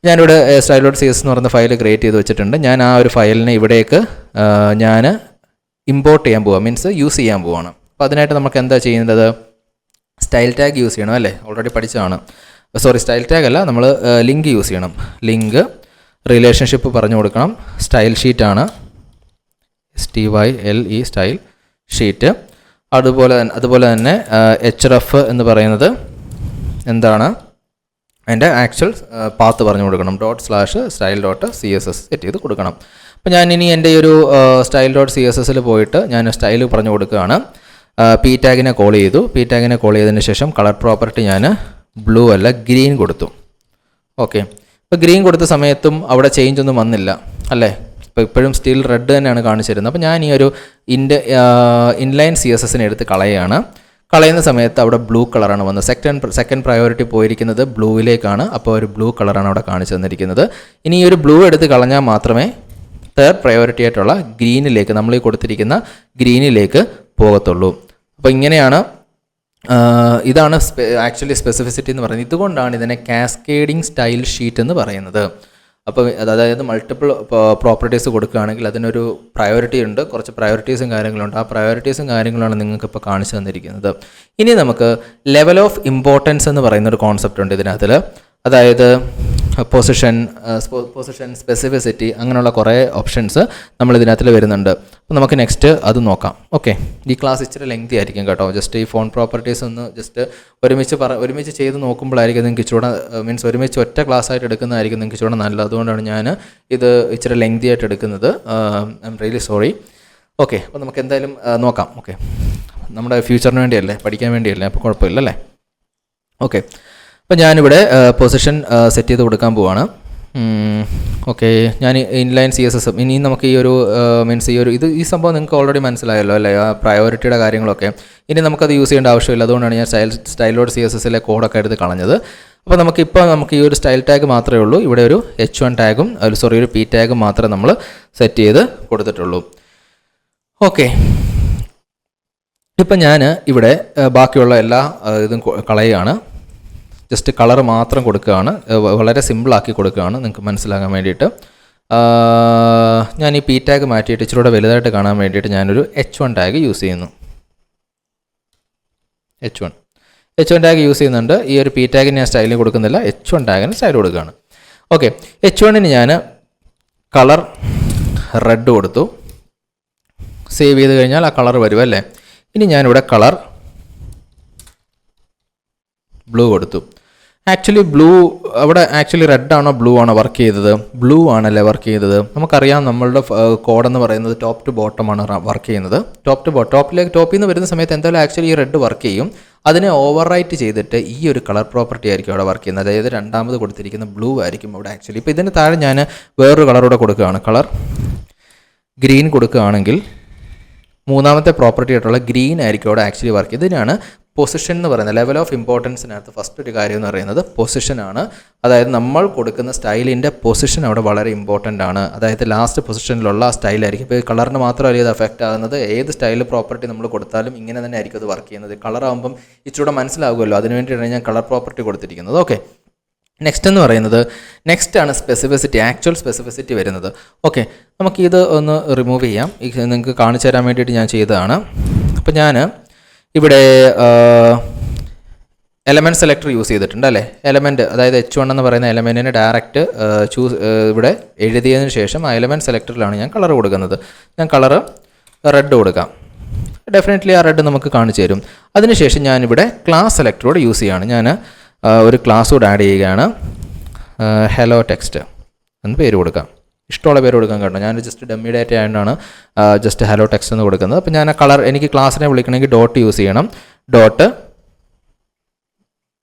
ഞാനിവിടെ style.css എന്ന് പറയുന്ന ഫയൽ ക്രിയേറ്റ് ചെയ്ത് വെച്ചിട്ടുണ്ട്. ഞാൻ ആ ഒരു ഫയലിനെ ഇവിടേക്ക് ഞാൻ ഇമ്പോർട്ട് ചെയ്യാൻ പോവാം, മീൻസ് യൂസ് ചെയ്യാൻ പോവാണ്. അപ്പോൾ അതിനായിട്ട് നമുക്ക് എന്താ ചെയ്യുന്നത്, സ്റ്റൈൽ ടാഗ് യൂസ് ചെയ്യണം അല്ലേ, ഓൾറെഡി പഠിച്ചതാണ്. സ്റ്റൈൽ ടാഗ് അല്ല, നമ്മൾ ലിങ്ക് യൂസ് ചെയ്യണം. ലിങ്ക് റിലേഷൻഷിപ്പ് പറഞ്ഞു കൊടുക്കണം. സ്റ്റൈൽ ഷീറ്റാണ്, STYLE സ്റ്റൈൽ ഷീറ്റ്. അതുപോലെ തന്നെ href എന്ന് പറയുന്നത് എന്താണ്, അതിൻ്റെ ആക്ച്വൽ പാത്ത് പറഞ്ഞു കൊടുക്കണം. ./style.css സെറ്റ് ചെയ്ത് കൊടുക്കണം. അപ്പോൾ ഞാനിനി എൻ്റെ ഈ ഒരു style.cssൽ പോയിട്ട് ഞാൻ സ്റ്റൈൽ പറഞ്ഞു കൊടുക്കുകയാണ്. P ടാഗിനെ കോൾ ചെയ്തു. P ടാഗിനെ കോൾ ചെയ്തതിന് ശേഷം കളർ പ്രോപ്പർട്ടി ഞാൻ ബ്ലൂ അല്ല ഗ്രീൻ കൊടുത്തു. ഇപ്പോൾ ഗ്രീൻ കൊടുത്ത സമയത്തും അവിടെ ചേഞ്ച് ഒന്നും വന്നില്ല അല്ലേ, ഇപ്പോൾ ഇപ്പോഴും സ്റ്റിൽ റെഡ് തന്നെയാണ് കാണിച്ചിരുന്നത്. അപ്പോൾ ഞാൻ ഈ ഒരു ഇൻലൈൻ CSSനെ എടുത്ത് കളയുന്ന സമയത്ത് അവിടെ ബ്ലൂ കളറാണ് വന്നത്. സെക്കൻഡ് പ്രയോറിറ്റി പോയിരിക്കുന്നത് ബ്ലൂവിലേക്കാണ്. അപ്പോൾ ഒരു ബ്ലൂ കളറാണ് അവിടെ കാണിച്ചു തന്നിരിക്കുന്നത്. ഇനി ഈ ഒരു ബ്ലൂ എടുത്ത് കളഞ്ഞാൽ മാത്രമേ തേർഡ് പ്രയോറിറ്റി ആയിട്ടുള്ള ഗ്രീനിലേക്ക്, നമ്മൾ ഈ കൊടുത്തിരിക്കുന്ന ഗ്രീനിലേക്ക് പോകത്തുള്ളൂ. അപ്പോൾ ഇങ്ങനെയാണ്, ഇതാണ് ആക്ച്വലി സ്പെസിഫിസിറ്റി എന്ന് പറയുന്നത്. ഇതുകൊണ്ടാണ് ഇതിനെ കാസ്കേഡിംഗ് സ്റ്റൈൽ ഷീറ്റ് എന്ന് പറയുന്നത്. അപ്പോൾ അതായത് മൾട്ടിപ്പിൾ പ്രോപ്പർട്ടീസ് കൊടുക്കുകയാണെങ്കിൽ അതിനൊരു പ്രയോറിറ്റി ഉണ്ട്, കുറച്ച് പ്രയോറിറ്റീസും കാര്യങ്ങളുണ്ട്. ആ പ്രയോറിറ്റീസും കാര്യങ്ങളാണ് നിങ്ങൾക്ക് ഇപ്പോൾ കാണിച്ചു തന്നിരിക്കുന്നത്. ഇനി നമുക്ക് ലെവൽ ഓഫ് ഇമ്പോർട്ടൻസ് എന്ന് പറയുന്നൊരു കോൺസെപ്റ്റ് ഉണ്ട് ഇതിനകത്തിൽ. അതായത് പൊസിഷൻ, സ്പെസിഫിസിറ്റി, അങ്ങനെയുള്ള കുറേ ഓപ്ഷൻസ് നമ്മൾ ഇതിനകത്തിൽ വരുന്നുണ്ട്. അപ്പോൾ നമുക്ക് നെക്സ്റ്റ് അത് നോക്കാം. ഈ ക്ലാസ് ഇച്ചിരി ലെങ്തി ആയിരിക്കും കേട്ടോ. ജസ്റ്റ് ഈ ഫോൺ പ്രോപ്പർട്ടീസ് ഒന്ന് ജസ്റ്റ് ഒരുമിച്ച് ചെയ്ത് നോക്കുമ്പോഴായിരിക്കും നിങ്ങൾക്ക് ഇച്ചിരൂടെ, മീൻസ് ഒരുമിച്ച് ഒറ്റ ക്ലാസ് ആയിട്ട് എടുക്കുന്നതായിരിക്കും നിങ്ങൾക്ക് ഇച്ചിരൂടെ നല്ലത്. അതുകൊണ്ടാണ് ഞാൻ ഇത് ഇച്ചിരി ലെങ്തി ആയിട്ട് എടുക്കുന്നത്. I am really sorry. അപ്പോൾ നമുക്ക് എന്തായാലും നോക്കാം. നമ്മുടെ ഫ്യൂച്ചറിന് വേണ്ടിയല്ലേ, പഠിക്കാൻ വേണ്ടിയല്ലേ, അപ്പോൾ കുഴപ്പമില്ലല്ലേ. അപ്പോൾ ഞാനിവിടെ പൊസിഷൻ സെറ്റ് ചെയ്ത് കൊടുക്കാൻ പോവാണ്. ഓക്കെ, ഞാൻ ഇൻലൈൻ CSS ഇനി നമുക്ക് ഈ ഒരു മീൻസ് ഈ സംഭവം നിങ്ങൾക്ക് ഓൾറെഡി മനസ്സിലായല്ലോ അല്ലേ, ആ പ്രയോറിറ്റിയുടെ കാര്യങ്ങളൊക്കെ. ഇനി നമുക്കത് യൂസ് ചെയ്യേണ്ട ആവശ്യമില്ല. അതുകൊണ്ടാണ് ഞാൻ സ്റ്റൈലോഡ് CSSലെ കോഡൊക്കെ എടുത്ത് കളഞ്ഞത്. അപ്പോൾ നമുക്ക് ഈ ഒരു സ്റ്റൈൽ ടാഗ് മാത്രമേ ഉള്ളൂ. ഇവിടെ ഒരു H1 ടാഗും ഒരു P ടാഗും മാത്രമേ നമ്മൾ സെറ്റ് ചെയ്ത് കൊടുത്തിട്ടുള്ളൂ. ഓക്കെ, ഇപ്പം ഞാൻ ഇവിടെ ബാക്കിയുള്ള എല്ലാ ഇതും കളയുകയാണ്. ജസ്റ്റ് കളർ മാത്രം കൊടുക്കുകയാണ്, വളരെ സിമ്പിളാക്കി കൊടുക്കുകയാണ് നിങ്ങൾക്ക് മനസ്സിലാകാൻ വേണ്ടിയിട്ട്. ഞാൻ ഈ P ടാഗ് മാറ്റിയിട്ട് ഇച്ചിരൂടെ വലുതായിട്ട് കാണാൻ വേണ്ടിയിട്ട് ഞാനൊരു H1 ടാഗ് യൂസ് ചെയ്യുന്നു. H1 ടാഗ് യൂസ് ചെയ്യുന്നുണ്ട്. ഈ ഒരു P ടാഗിന് ഞാൻ സ്റ്റൈലിൽ കൊടുക്കുന്നില്ല, H1 ടാഗിന് സ്റ്റൈൽ കൊടുക്കുകയാണ്. ഓക്കെ, H1ന് ഞാൻ കളർ റെഡ് കൊടുത്തു. സേവ് ചെയ്ത് കഴിഞ്ഞാൽ ആ കളർ വരും അല്ലേ. ഇനി ഞാനിവിടെ കളർ ബ്ലൂ കൊടുത്തു. ആക്ച്വലി റെഡ് ആണോ ബ്ലൂ ആണോ വർക്ക് ചെയ്തത്? ബ്ലൂ ആണല്ലേ വർക്ക് ചെയ്തത്. നമുക്കറിയാം നമ്മളുടെ കോഡെന്ന് പറയുന്നത് ടോപ്പ് ടു ബോട്ടം ആണ് വർക്ക് ചെയ്യുന്നത്. ടോപ്പിൽ നിന്ന് വരുന്ന സമയത്ത് എന്തായാലും ആക്ച്വലി ഈ റെഡ് വർക്ക് ചെയ്യും. അതിനെ ഓവർ റൈറ്റ് ചെയ്തിട്ട് ഈ ഒരു കളർ പ്രോപ്പർട്ടി ആയിരിക്കും അവിടെ വർക്ക് ചെയ്യുന്നത്. അതായത് രണ്ടാമത് കൊടുത്തിരിക്കുന്ന ബ്ലൂ ആയിരിക്കും അവിടെ ആക്ച്വലി. ഇപ്പോൾ ഇതിന് താഴെ ഞാൻ വേറൊരു കളറൂടെ കൊടുക്കുകയാണ്. കളർ ഗ്രീൻ കൊടുക്കുകയാണെങ്കിൽ മൂന്നാമത്തെ പ്രോപ്പർട്ടി ആയിട്ടുള്ള ഗ്രീൻ ആയിരിക്കും അവിടെ ആക്ച്വലി വർക്ക് ചെയ്യുന്നത്. ഇതിനാണ് പൊസിഷൻ എന്ന് പറയുന്നത്. ലെവൽ ഓഫ് ഇമ്പോർട്ടൻസിനകത്ത് ഫസ്റ്റ് ഒരു കാര്യം എന്ന് പറയുന്നത് പൊസിഷനാണ്. അതായത് നമ്മൾ കൊടുക്കുന്ന സ്റ്റൈലിൻ്റെ പൊസിഷൻ അവിടെ വളരെ ഇമ്പോർട്ടൻ്റ് ആണ്. അതായത് ലാസ്റ്റ് പൊസിഷനിലുള്ള സ്റ്റൈലായിരിക്കും. ഇപ്പോൾ കളറിന് മാത്രമല്ല ഇത് എഫക്റ്റ് ആകുന്നത്. ഏത് സ്റ്റൈൽ പ്രോപ്പർട്ടി നമ്മൾ കൊടുത്താലും ഇങ്ങനെ തന്നെ ആയിരിക്കും അത് വർക്ക് ചെയ്യുന്നത്. കളറാകുമ്പം ഇച്ചിരൂടെ മനസ്സിലാകുമല്ലോ, അതിനുവേണ്ടിയാണ് ഞാൻ കളർ പ്രോപ്പർട്ടി കൊടുത്തിരിക്കുന്നത്. ഓക്കെ, നെക്സ്റ്റ് എന്ന് പറയുന്നത് നെക്സ്റ്റ് ആണ് ആക്ച്വൽ സ്പെസിഫിസിറ്റി വരുന്നത്. ഓക്കെ, നമുക്കിത് ഒന്ന് റിമൂവ് ചെയ്യാം. നിങ്ങൾക്ക് കാണിച്ചു തരാൻ വേണ്ടിയിട്ട് ഞാൻ ചെയ്തതാണ്. അപ്പോൾ ഞാൻ ഇവിടെ എലമെൻറ്റ് സെലക്ടർ യൂസ് ചെയ്തിട്ടുണ്ട് അല്ലേ. അതായത് H1 എന്ന് പറയുന്ന എലമെൻറ്റിനെ ഡയറക്റ്റ് ഇവിടെ എഴുതിയതിന് ശേഷം ആ എലമെൻറ്റ് സെലക്ടറിലാണ് ഞാൻ കളർ കൊടുക്കുന്നത്. ഞാൻ കളർ റെഡ് കൊടുക്കാം. ഡെഫിനറ്റ്ലി ആ റെഡ് നമുക്ക് കാണിച്ചു തരും. അതിനുശേഷം ഞാനിവിടെ ക്ലാസ് സെലക്ടറോട് യൂസ് ചെയ്യുകയാണ്. ഞാൻ ഒരു ക്ലാസ് കൂടെ ആഡ് ചെയ്യുകയാണ്. ഹലോ ടെക്സ്റ്റ് എന്ന് പേര് കൊടുക്കാം. ഇഷ്ടമുള്ള പേര് കൊടുക്കാൻ കേട്ടോ. ഞാൻ ജസ്റ്റ് ഡമ്മി ഡാറ്റ ആയതുകൊണ്ടാണ് ജസ്റ്റ് ഹലോ ടെക്സ്റ്റ് എന്ന് കൊടുക്കുന്നത്. അപ്പോൾ ഞാൻ ആ കളർ എനിക്ക് ക്ലാസ്സിനെ വിളിക്കണമെങ്കിൽ ഡോട്ട് യൂസ് ചെയ്യണം. ഡോട്ട്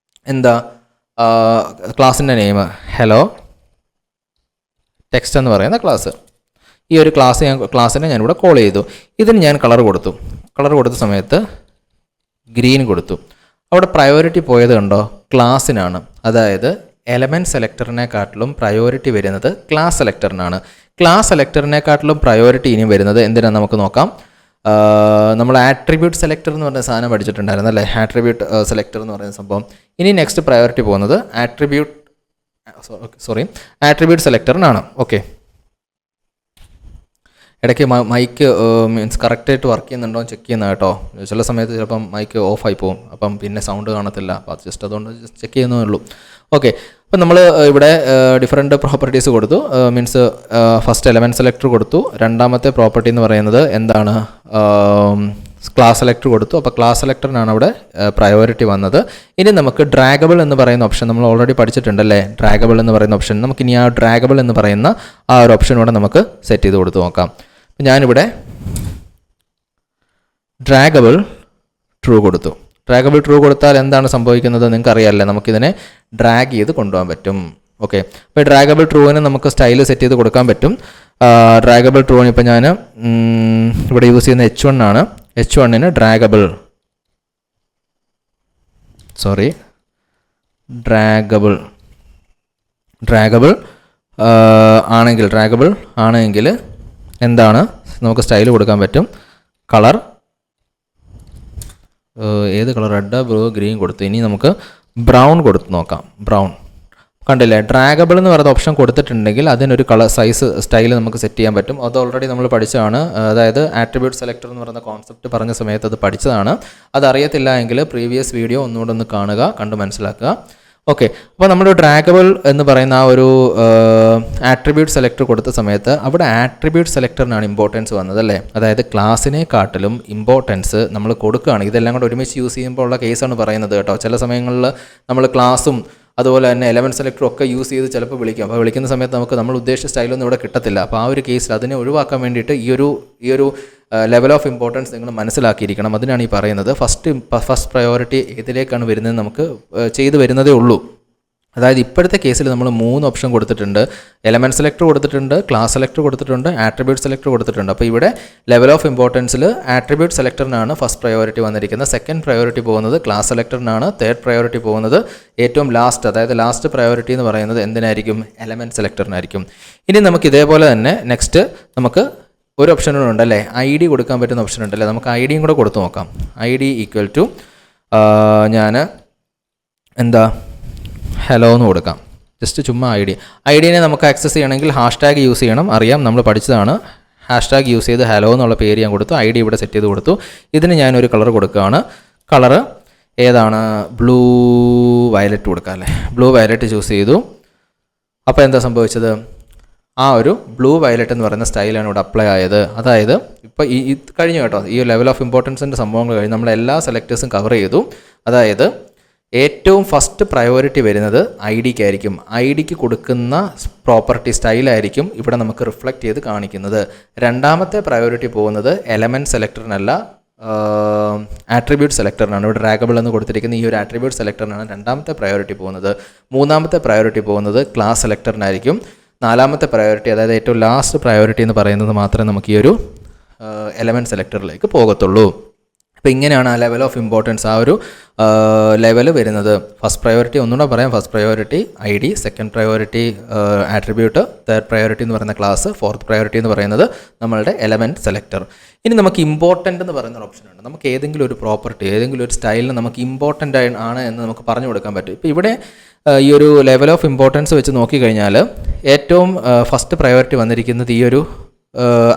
ക്ലാസ്സിൻ്റെ നെയിം ഹലോ ടെക്സ്റ്റ് എന്ന് പറയുന്ന ക്ലാസ്. ഈ ഒരു ക്ലാസ്സിനെ ഞാനിവിടെ കോൾ ചെയ്തു. ഇതിന് ഞാൻ കളർ കൊടുത്ത സമയത്ത് ഗ്രീൻ കൊടുത്തു. അവിടെ പ്രയോറിറ്റി പോയത് കണ്ടോ, ക്ലാസ്സിനാണ്. അതായത് എലമെൻറ്റ് സെലക്ടറിനെക്കാട്ടിലും പ്രയോറിറ്റി വരുന്നത് ക്ലാസ് സെലക്ടറിനാണ്. ക്ലാസ് സെലക്ടറിനെക്കാട്ടിലും പ്രയോറിറ്റി ഇനിയും വരുന്നത് എന്തിനാണ് നമുക്ക് നോക്കാം. നമ്മൾ ആട്രിബ്യൂട്ട് സെലക്ടർ എന്ന് പറഞ്ഞ സാധനം പഠിച്ചിട്ടുണ്ടായിരുന്നു അല്ലേ, ആട്രിബ്യൂട്ട് സെലക്ടർ എന്ന് പറയുന്ന സംഭവം. ഇനി നെക്സ്റ്റ് പ്രയോറിറ്റി പോകുന്നത് ആട്രിബ്യൂട്ട് സെലക്ടറിനാണ്. ഓക്കെ, ഇടയ്ക്ക് മൈക്ക് മീൻസ് കറക്റ്റായിട്ട് വർക്ക് ചെയ്യുന്നുണ്ടോ എന്ന് ചെക്ക് ചെയ്യുന്നത് കേട്ടോ. ചില സമയത്ത് ചിലപ്പം മൈക്ക് ഓഫായി പോകും, അപ്പം പിന്നെ സൗണ്ട് കാണത്തില്ല. അപ്പോൾ അത് അതുകൊണ്ട് ചെക്ക് ചെയ്യുന്നതേ ഉള്ളൂ. ഓക്കെ, അപ്പം നമ്മൾ ഇവിടെ ഡിഫറെൻറ്റ് പ്രോപ്പർട്ടീസ് കൊടുത്തു. മീൻസ് ഫസ്റ്റ് എലമെൻറ്റ് സെലക്ടർ കൊടുത്തു. രണ്ടാമത്തെ പ്രോപ്പർട്ടി എന്ന് പറയുന്നത് എന്താണ്, ക്ലാസ് സെലക്ടർ കൊടുത്തു. അപ്പോൾ ക്ലാസ് സെലക്ടറിനാണ് അവിടെ പ്രയോറിറ്റി വന്നത്. ഇനി നമുക്ക് ഡ്രാഗബിൾ എന്ന് പറയുന്ന ഓപ്ഷൻ നമ്മൾ ഓൾറെഡി പഠിച്ചിട്ടുണ്ടല്ലേ. ഡ്രാഗബിൾ എന്ന് പറയുന്ന ഓപ്ഷൻ നമുക്കിനി ആ ഡ്രാഗബിൾ എന്ന് പറയുന്ന ആ ഒരു ഓപ്ഷനോടെ നമുക്ക് സെറ്റ് ചെയ്ത് കൊടുത്ത് നോക്കാം. ഞാനിവിടെ ഡ്രാഗബിൾ ട്രൂ കൊടുത്തു. ഡ്രാഗബിൾ ട്രൂ കൊടുത്താൽ എന്താണ് സംഭവിക്കുന്നത് നിങ്ങൾക്ക് അറിയാമല്ലേ, നമുക്കിതിനെ ഡ്രാഗ് ചെയ്ത് കൊണ്ടുപോകാൻ പറ്റും. ഓക്കെ, അപ്പോൾ ഡ്രാഗബിൾ ട്രൂവിന് നമുക്ക് സ്റ്റൈൽ സെറ്റ് ചെയ്ത് കൊടുക്കാൻ പറ്റും. ഡ്രാഗബിൾ ട്രൂവിന് ഇപ്പോൾ ഞാൻ ഇവിടെ യൂസ് ചെയ്യുന്ന H1 ആണ്. H1ന് ഡ്രാഗബിൾ ആണെങ്കിൽ എന്താണ് നമുക്ക് സ്റ്റൈൽ കൊടുക്കാൻ പറ്റും. കളർ ഏത് കളർ, റെഡ് ബ്ലൂ ഗ്രീൻ കൊടുത്തു. ഇനി നമുക്ക് ബ്രൗൺ കൊടുത്ത് നോക്കാം. ബ്രൗൺ കണ്ടില്ലേ, ഡ്രാഗബിൾ എന്ന് പറയുന്ന ഓപ്ഷൻ കൊടുത്തിട്ടുണ്ടെങ്കിൽ അതിനൊരു കളർ സൈസ് സ്റ്റൈൽ നമുക്ക് സെറ്റ് ചെയ്യാൻ പറ്റും. അത് ഓൾറെഡി നമ്മൾ പഠിച്ചതാണ്. അതായത് ആട്രിബ്യൂട്ട് സെലക്ടർ എന്ന് പറയുന്ന കോൺസെപ്റ്റ് പറഞ്ഞ സമയത്ത് അത് പഠിച്ചതാണ്. അതറിയത്തില്ല എങ്കിൽ പ്രീവിയസ് വീഡിയോ ഒന്നുകൂടെ ഒന്ന് കാണുക, കണ്ട് മനസ്സിലാക്കുക. ഓക്കെ, അപ്പോൾ നമ്മൾ ഡ്രാഗബിൾ എന്ന് പറയുന്ന ആ ഒരു ആട്രിബ്യൂട്ട് സെലക്ടർ കൊടുത്ത സമയത്ത് അവിടെ ആട്രിബ്യൂട്ട് സെലക്ടറിനാണ് ഇമ്പോർട്ടൻസ് വന്നത് അല്ലേ. അതായത് ക്ലാസ്സിനെക്കാട്ടിലും ഇമ്പോർട്ടൻസ് നമ്മൾ കൊടുക്കുകയാണ്. ഇതെല്ലാം കൂടെ ഒരുമിച്ച് യൂസ് ചെയ്യുമ്പോൾ ഉള്ള കേസാണ് പറയുന്നത് കേട്ടോ. ചില സമയങ്ങളിൽ നമ്മൾ ക്ലാസ്സും അതുപോലെ തന്നെ എലമെൻറ്റ് സെലക്ടറും ഒക്കെ യൂസ് ചെയ്ത് ചിലപ്പോൾ വിളിക്കും. അപ്പോൾ വിളിക്കുന്ന സമയത്ത് നമ്മൾ ഉദ്ദേശിച്ച സ്റ്റൈലൊന്നും ഇവിടെ കിട്ടത്തില്ല. അപ്പോൾ ആ ഒരു കേസിൽ അതിനെ ഒഴിവാക്കാൻ വേണ്ടിയിട്ട് ഈ ഒരു ലെവൽ ഓഫ് ഇമ്പോർട്ടൻസ് നിങ്ങൾ മനസ്സിലാക്കിയിരിക്കണം. അതിനാണ് ഈ പറയുന്നത്. ഫസ്റ്റ് പ്രയോറിറ്റി ഏതിലേക്കാണ് വരുന്നത് നമുക്ക് ചെയ്തു വരുന്നതേ ഉള്ളൂ. അതായത് ഇപ്പോഴത്തെ കേസിൽ നമ്മൾ 3 ഓപ്ഷൻ കൊടുത്തിട്ടുണ്ട്. എലമെൻറ്റ് സെലക്ടർ കൊടുത്തിട്ടുണ്ട്, ക്ലാസ് സെലക്ടർ കൊടുത്തിട്ടുണ്ട്, ആട്രിബ്യൂട്ട് സെലക്ടർ കൊടുത്തിട്ടുണ്ട്. അപ്പോൾ ഇവിടെ ലെവൽ ഓഫ് ഇമ്പോർട്ടൻസിൽ ആട്രിബ്യൂട്ട് സെലക്ടറിനാണ് ഫസ്റ്റ് പ്രയോറിറ്റി വന്നിരിക്കുന്നത്. സെക്കൻഡ് പ്രയോറിറ്റി പോകുന്നത് ക്ലാസ് സെലക്ടറിനാണ്. തേർഡ് പ്രയോറിറ്റി പോകുന്നത് ഏറ്റവും ലാസ്റ്റ്, അതായത് ലാസ്റ്റ് പ്രയോറിറ്റി എന്ന് പറയുന്നത് എന്തിനായിരിക്കും? എലമെൻറ്റ് സെലക്ടറിനായിരിക്കും. ഇനി നമുക്ക് ഇതേപോലെ തന്നെ നെക്സ്റ്റ് നമുക്ക് ഒരു ഓപ്ഷൻ കൂടെ ഉണ്ടല്ലേ, ഐ ഡി കൊടുക്കാൻ പറ്റുന്ന ഓപ്ഷൻ ഉണ്ടല്ലേ. നമുക്ക് ഐ ഡിയും കൂടെ കൊടുത്തു നോക്കാം. ഐ ഡി ഈക്വൽ ടു ഞാൻ എന്താ ഹലോ എന്ന് കൊടുക്കാം. ജസ്റ്റ് ചുമ്മാ ഐ ഡിനെ നമുക്ക് ആക്സസ് ചെയ്യണമെങ്കിൽ ഹാഷ്ടാഗ് യൂസ് ചെയ്യണം. അറിയാം, നമ്മൾ പഠിച്ചതാണ്. ഹാഷ്ടാഗ് യൂസ് ചെയ്ത് ഹലോ എന്നുള്ള പേര് ഞാൻ കൊടുത്തു. ഐ ഡി ഇവിടെ സെറ്റ് ചെയ്ത് കൊടുത്തു. ഇതിന് ഞാനൊരു കളർ കൊടുക്കുകയാണ്. കളറ് ഏതാണ്? ബ്ലൂ വയലറ്റ് കൊടുക്കാം അല്ലേ. ബ്ലൂ വയലറ്റ് ചൂസ് ചെയ്തു. അപ്പോൾ എന്താ സംഭവിച്ചത്? ആ ഒരു ബ്ലൂ വയലറ്റ് എന്ന് പറയുന്ന സ്റ്റൈലാണ് ഇവിടെ അപ്ലൈ ആയത്. അതായത് ഇപ്പോൾ ഈ കഴിഞ്ഞു കേട്ടോ, ഈ ലെവൽ ഓഫ് ഇമ്പോർട്ടൻസിൻ്റെ സംഭവങ്ങൾ കഴിഞ്ഞ് നമ്മൾ എല്ലാ സെലക്ടേഴ്സും കവർ ചെയ്തു. അതായത് ഏറ്റവും ഫസ്റ്റ് പ്രയോറിറ്റി വരുന്നത് ഐ ഡിക്കായിരിക്കും. ഐ ഡിക്ക് കൊടുക്കുന്ന പ്രോപ്പർട്ടി സ്റ്റൈലായിരിക്കും ഇവിടെ നമുക്ക് റിഫ്ലക്റ്റ് ചെയ്ത് കാണിക്കുന്നത്. രണ്ടാമത്തെ പ്രയോറിറ്റി പോകുന്നത് എലമെൻറ്റ് സെലക്ടറിനല്ല, ആട്രിബ്യൂട്ട് സെലക്ടറിനാണ്. ഇവിടെ ഡ്രാഗബിൾ എന്ന് കൊടുത്തിരിക്കുന്ന ഈ ഒരു ആട്രിബ്യൂട്ട് സെലക്ടറിനാണ് രണ്ടാമത്തെ പ്രയോറിറ്റി പോകുന്നത്. മൂന്നാമത്തെ പ്രയോറിറ്റി പോകുന്നത് ക്ലാസ് സെലക്ടറിനായിരിക്കും. നാലാമത്തെ പ്രയോറിറ്റി, അതായത് ഏറ്റവും ലാസ്റ്റ് പ്രയോറിറ്റി എന്ന് പറയുന്നത് മാത്രമേ നമുക്ക് ഈ ഒരു എലമെൻറ്റ് സെലക്ടറിലേക്ക് പോകത്തുള്ളൂ. അപ്പോൾ ഇങ്ങനെയാണ് ആ ലെവൽ ഓഫ് ഇമ്പോർട്ടൻസ്, ആ ഒരു ലെവൽ വരുന്നത്. ഫസ്റ്റ് പ്രയോറിറ്റി ഒന്നുകൂടെ പറയാം. First priority I D, second priority attribute, third priority എന്ന് പറയുന്ന ക്ലാസ്, ഫോർത്ത് പ്രയോറിറ്റി എന്ന് പറയുന്നത് നമ്മളുടെ എലമെൻറ്റ് സെലക്ടർ. ഇനി നമുക്ക് ഇമ്പോർട്ടൻ്റ് എന്ന് പറയുന്ന ഒരു ഓപ്ഷൻ ഉണ്ട്. നമുക്ക് ഏതെങ്കിലും ഒരു പ്രോപ്പർട്ടി, ഏതെങ്കിലും ഒരു സ്റ്റൈലിന് നമുക്ക് ഇമ്പോർട്ടൻ്റ് ആണ് എന്ന് നമുക്ക് പറഞ്ഞു കൊടുക്കാൻ പറ്റും. ഇപ്പോൾ ഇവിടെ ഈ ഒരു ലെവൽ ഓഫ് ഇമ്പോർട്ടൻസ് വെച്ച് നോക്കിക്കഴിഞ്ഞാൽ ഏറ്റവും ഫസ്റ്റ് പ്രയോറിറ്റി വന്നിരിക്കുന്നത് ഈ ഒരു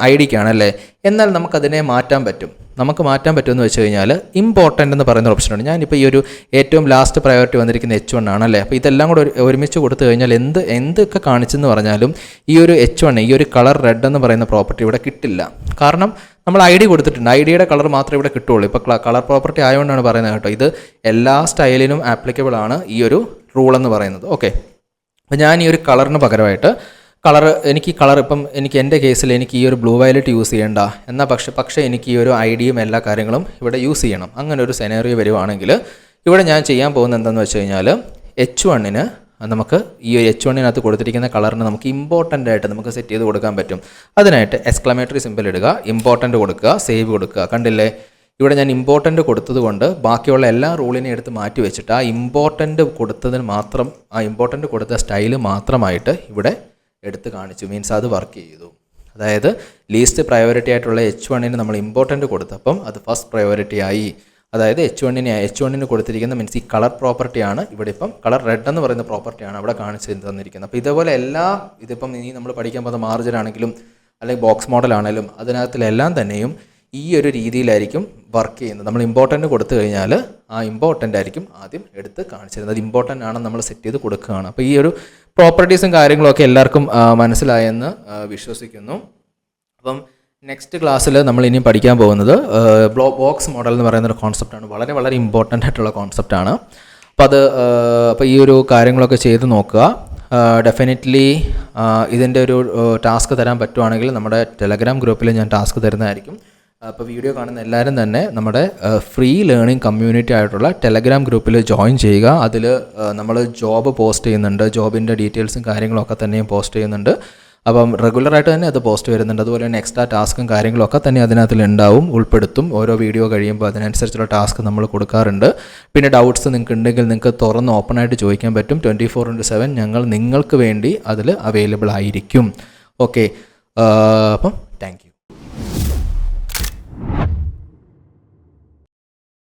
ഐ ഡിക്കാണല്ലേ. എന്നാൽ നമുക്കതിനെ മാറ്റാൻ പറ്റും. നമുക്ക് മാറ്റാൻ പറ്റുമെന്ന് വെച്ച് കഴിഞ്ഞാൽ ഇമ്പോർട്ടൻ്റ് എന്ന് പറയുന്ന ഓപ്ഷനുണ്ട്. ഞാനിപ്പോൾ ഈ ഒരു ഏറ്റവും ലാസ്റ്റ് പ്രയോറിറ്റി വന്നിരിക്കുന്ന H1 ആണല്ലേ. അപ്പോൾ ഇതെല്ലാം കൂടെ ഒരുമിച്ച് കൊടുത്തു കഴിഞ്ഞാൽ എന്തൊക്കെ കാണിച്ചെന്ന് പറഞ്ഞാലും ഈ ഒരു H1, ഈ ഒരു കളർ റെഡ് എന്ന് പറയുന്ന പ്രോപ്പർട്ടി ഇവിടെ കിട്ടില്ല. കാരണം നമ്മൾ ഐ ഡി കൊടുത്തിട്ടുണ്ട്. ഐ ഡിയുടെ കളർ മാത്രമേ ഇവിടെ കിട്ടുള്ളൂ. ഇപ്പോൾ കളർ പ്രോപ്പർട്ടി ആയതുകൊണ്ടാണ് പറയുന്നത് കേട്ടോ. ഇത് എല്ലാ സ്റ്റൈലിനും ആപ്ലിക്കബിൾ ആണ് ഈ ഒരു റൂൾ എന്ന് പറയുന്നത്. ഓക്കെ, അപ്പോൾ ഞാൻ ഈ ഒരു കളറിന് പകരമായിട്ട് എനിക്ക് കളർ ഇപ്പം എൻ്റെ കേസിൽ എനിക്ക് ഈ ഒരു ബ്ലൂ വയലറ്റ് യൂസ് ചെയ്യേണ്ട എന്നാൽ പക്ഷേ എനിക്ക് ഈ ഒരു ഐ ഡിയും എല്ലാ കാര്യങ്ങളും ഇവിടെ യൂസ് ചെയ്യണം. അങ്ങനെ ഒരു സെനറിയോ വരുവാണെങ്കിൽ ഇവിടെ ഞാൻ ചെയ്യാൻ പോകുന്നത് എന്താണെന്ന് വെച്ച് കഴിഞ്ഞാൽ H1-ന് നമുക്ക് ഈ H1-നകത്ത് കൊടുത്തിരിക്കുന്ന കളറിന് നമുക്ക് ഇമ്പോർട്ടൻ്റ് ആയിട്ട് നമുക്ക് സെറ്റ് ചെയ്ത് കൊടുക്കാൻ പറ്റും. അതിനായിട്ട് എക്സ്ക്ലമേറ്ററി സിമ്പിൾ ഇടുക, ഇമ്പോർട്ടൻ്റ് കൊടുക്കുക, സേവ് കൊടുക്കുക. കണ്ടില്ലേ, ഇവിടെ ഞാൻ ഇമ്പോർട്ടൻ്റ് കൊടുത്തത് കൊണ്ട് ബാക്കിയുള്ള എല്ലാ റൂളിനെയും എടുത്ത് മാറ്റി വെച്ചിട്ട് ആ ഇമ്പോർട്ടൻ്റ് കൊടുത്ത സ്റ്റൈല് മാത്രമായിട്ട് ഇവിടെ എടുത്ത് കാണിച്ചു. മീൻസ് അത് വർക്ക് ചെയ്തു. അതായത് ലീസ്റ്റ് പ്രയോറിറ്റി ആയിട്ടുള്ള H1-ന് നമ്മൾ ഇമ്പോർട്ടൻ്റ് കൊടുത്തപ്പം അത് ഫസ്റ്റ് പ്രയോറിറ്റി ആയി. അതായത് H1-ന് കൊടുത്തിരിക്കുന്ന മീൻസ് ഈ കളർ പ്രോപ്പർട്ടിയാണ് ഇവിടെ ഇപ്പം കളർ റെഡ് എന്ന് പറയുന്ന പ്രോപ്പർട്ടിയാണ് അവിടെ കാണിച്ച് തന്നിരിക്കുന്നത്. അപ്പോൾ ഇതേപോലെ ഇതിപ്പം ഇനി നമ്മൾ പഠിക്കാൻ പോകുന്ന മാർജിൻ ആണെങ്കിലും അല്ലെങ്കിൽ ബോക്സ് മോഡൽ ആണെങ്കിലും അതിനകത്തിലെല്ലാം തന്നെയും ഈ ഒരു രീതിയിലായിരിക്കും വർക്ക് ചെയ്യുന്നത്. നമ്മൾ ഇമ്പോർട്ടൻ്റ് കൊടുത്തു കഴിഞ്ഞാൽ ആ ഇമ്പോർട്ടൻ്റ് ആയിരിക്കും ആദ്യം എടുത്ത് കാണിച്ചിരുന്നത്. അത് ഇമ്പോർട്ടൻ്റ് ആണെന്ന് നമ്മൾ സെറ്റ് ചെയ്ത് കൊടുക്കുകയാണ്. അപ്പോൾ ഈ ഒരു പ്രോപ്പർട്ടീസും കാര്യങ്ങളൊക്കെ എല്ലാവർക്കും മനസ്സിലായെന്ന് വിശ്വസിക്കുന്നു. അപ്പം നെക്സ്റ്റ് ക്ലാസ്സിൽ നമ്മൾ ഇനിയും പഠിക്കാൻ പോകുന്നത് ബോക്സ് മോഡൽ എന്ന് പറയുന്ന ഒരു കോൺസെപ്റ്റാണ്. വളരെ വളരെ ഇമ്പോർട്ടൻ്റ് ആയിട്ടുള്ള കോൺസെപ്റ്റാണ്. അപ്പോൾ ഈ ഒരു കാര്യങ്ങളൊക്കെ ചെയ്ത് നോക്കുക. ഡെഫിനറ്റ്ലി ഇതിൻ്റെ ഒരു ടാസ്ക് തരാൻ പറ്റുവാണെങ്കിൽ നമ്മുടെ ടെലഗ്രാം ഗ്രൂപ്പിൽ ഞാൻ ടാസ്ക് തരുന്നതായിരിക്കും. അപ്പോൾ വീഡിയോ കാണുന്ന എല്ലാവരും തന്നെ നമ്മുടെ ഫ്രീ ലേണിംഗ് കമ്മ്യൂണിറ്റി ആയിട്ടുള്ള ടെലഗ്രാം ഗ്രൂപ്പിൽ ജോയിൻ ചെയ്യുക. അതിൽ നമ്മൾ ജോബ് പോസ്റ്റ് ചെയ്യുന്നുണ്ട്, ജോബിൻ്റെ ഡീറ്റെയിൽസും കാര്യങ്ങളൊക്കെ തന്നെയും പോസ്റ്റ് ചെയ്യുന്നുണ്ട്. അപ്പം റെഗുലറായിട്ട് തന്നെ അത് പോസ്റ്റ് വരുന്നുണ്ട്. അതുപോലെ തന്നെ എക്സ്ട്രാ ടാസ്കും കാര്യങ്ങളൊക്കെ തന്നെ അതിനകത്തിൽ ഉൾപ്പെടുത്തും. ഓരോ വീഡിയോ കഴിയുമ്പോൾ അതിനനുസരിച്ചുള്ള ടാസ്ക് നമ്മൾ കൊടുക്കാറുണ്ട്. പിന്നെ ഡൗട്ട്സ് നിങ്ങൾക്ക് ഉണ്ടെങ്കിൽ നിങ്ങൾക്ക് തുറന്ന് ഓപ്പണായിട്ട് ചോദിക്കാൻ പറ്റും. 24/7 ഞങ്ങൾ നിങ്ങൾക്ക് വേണ്ടി അതിൽ അവൈലബിൾ ആയിരിക്കും. ഓക്കെ, അപ്പം താങ്ക് യു.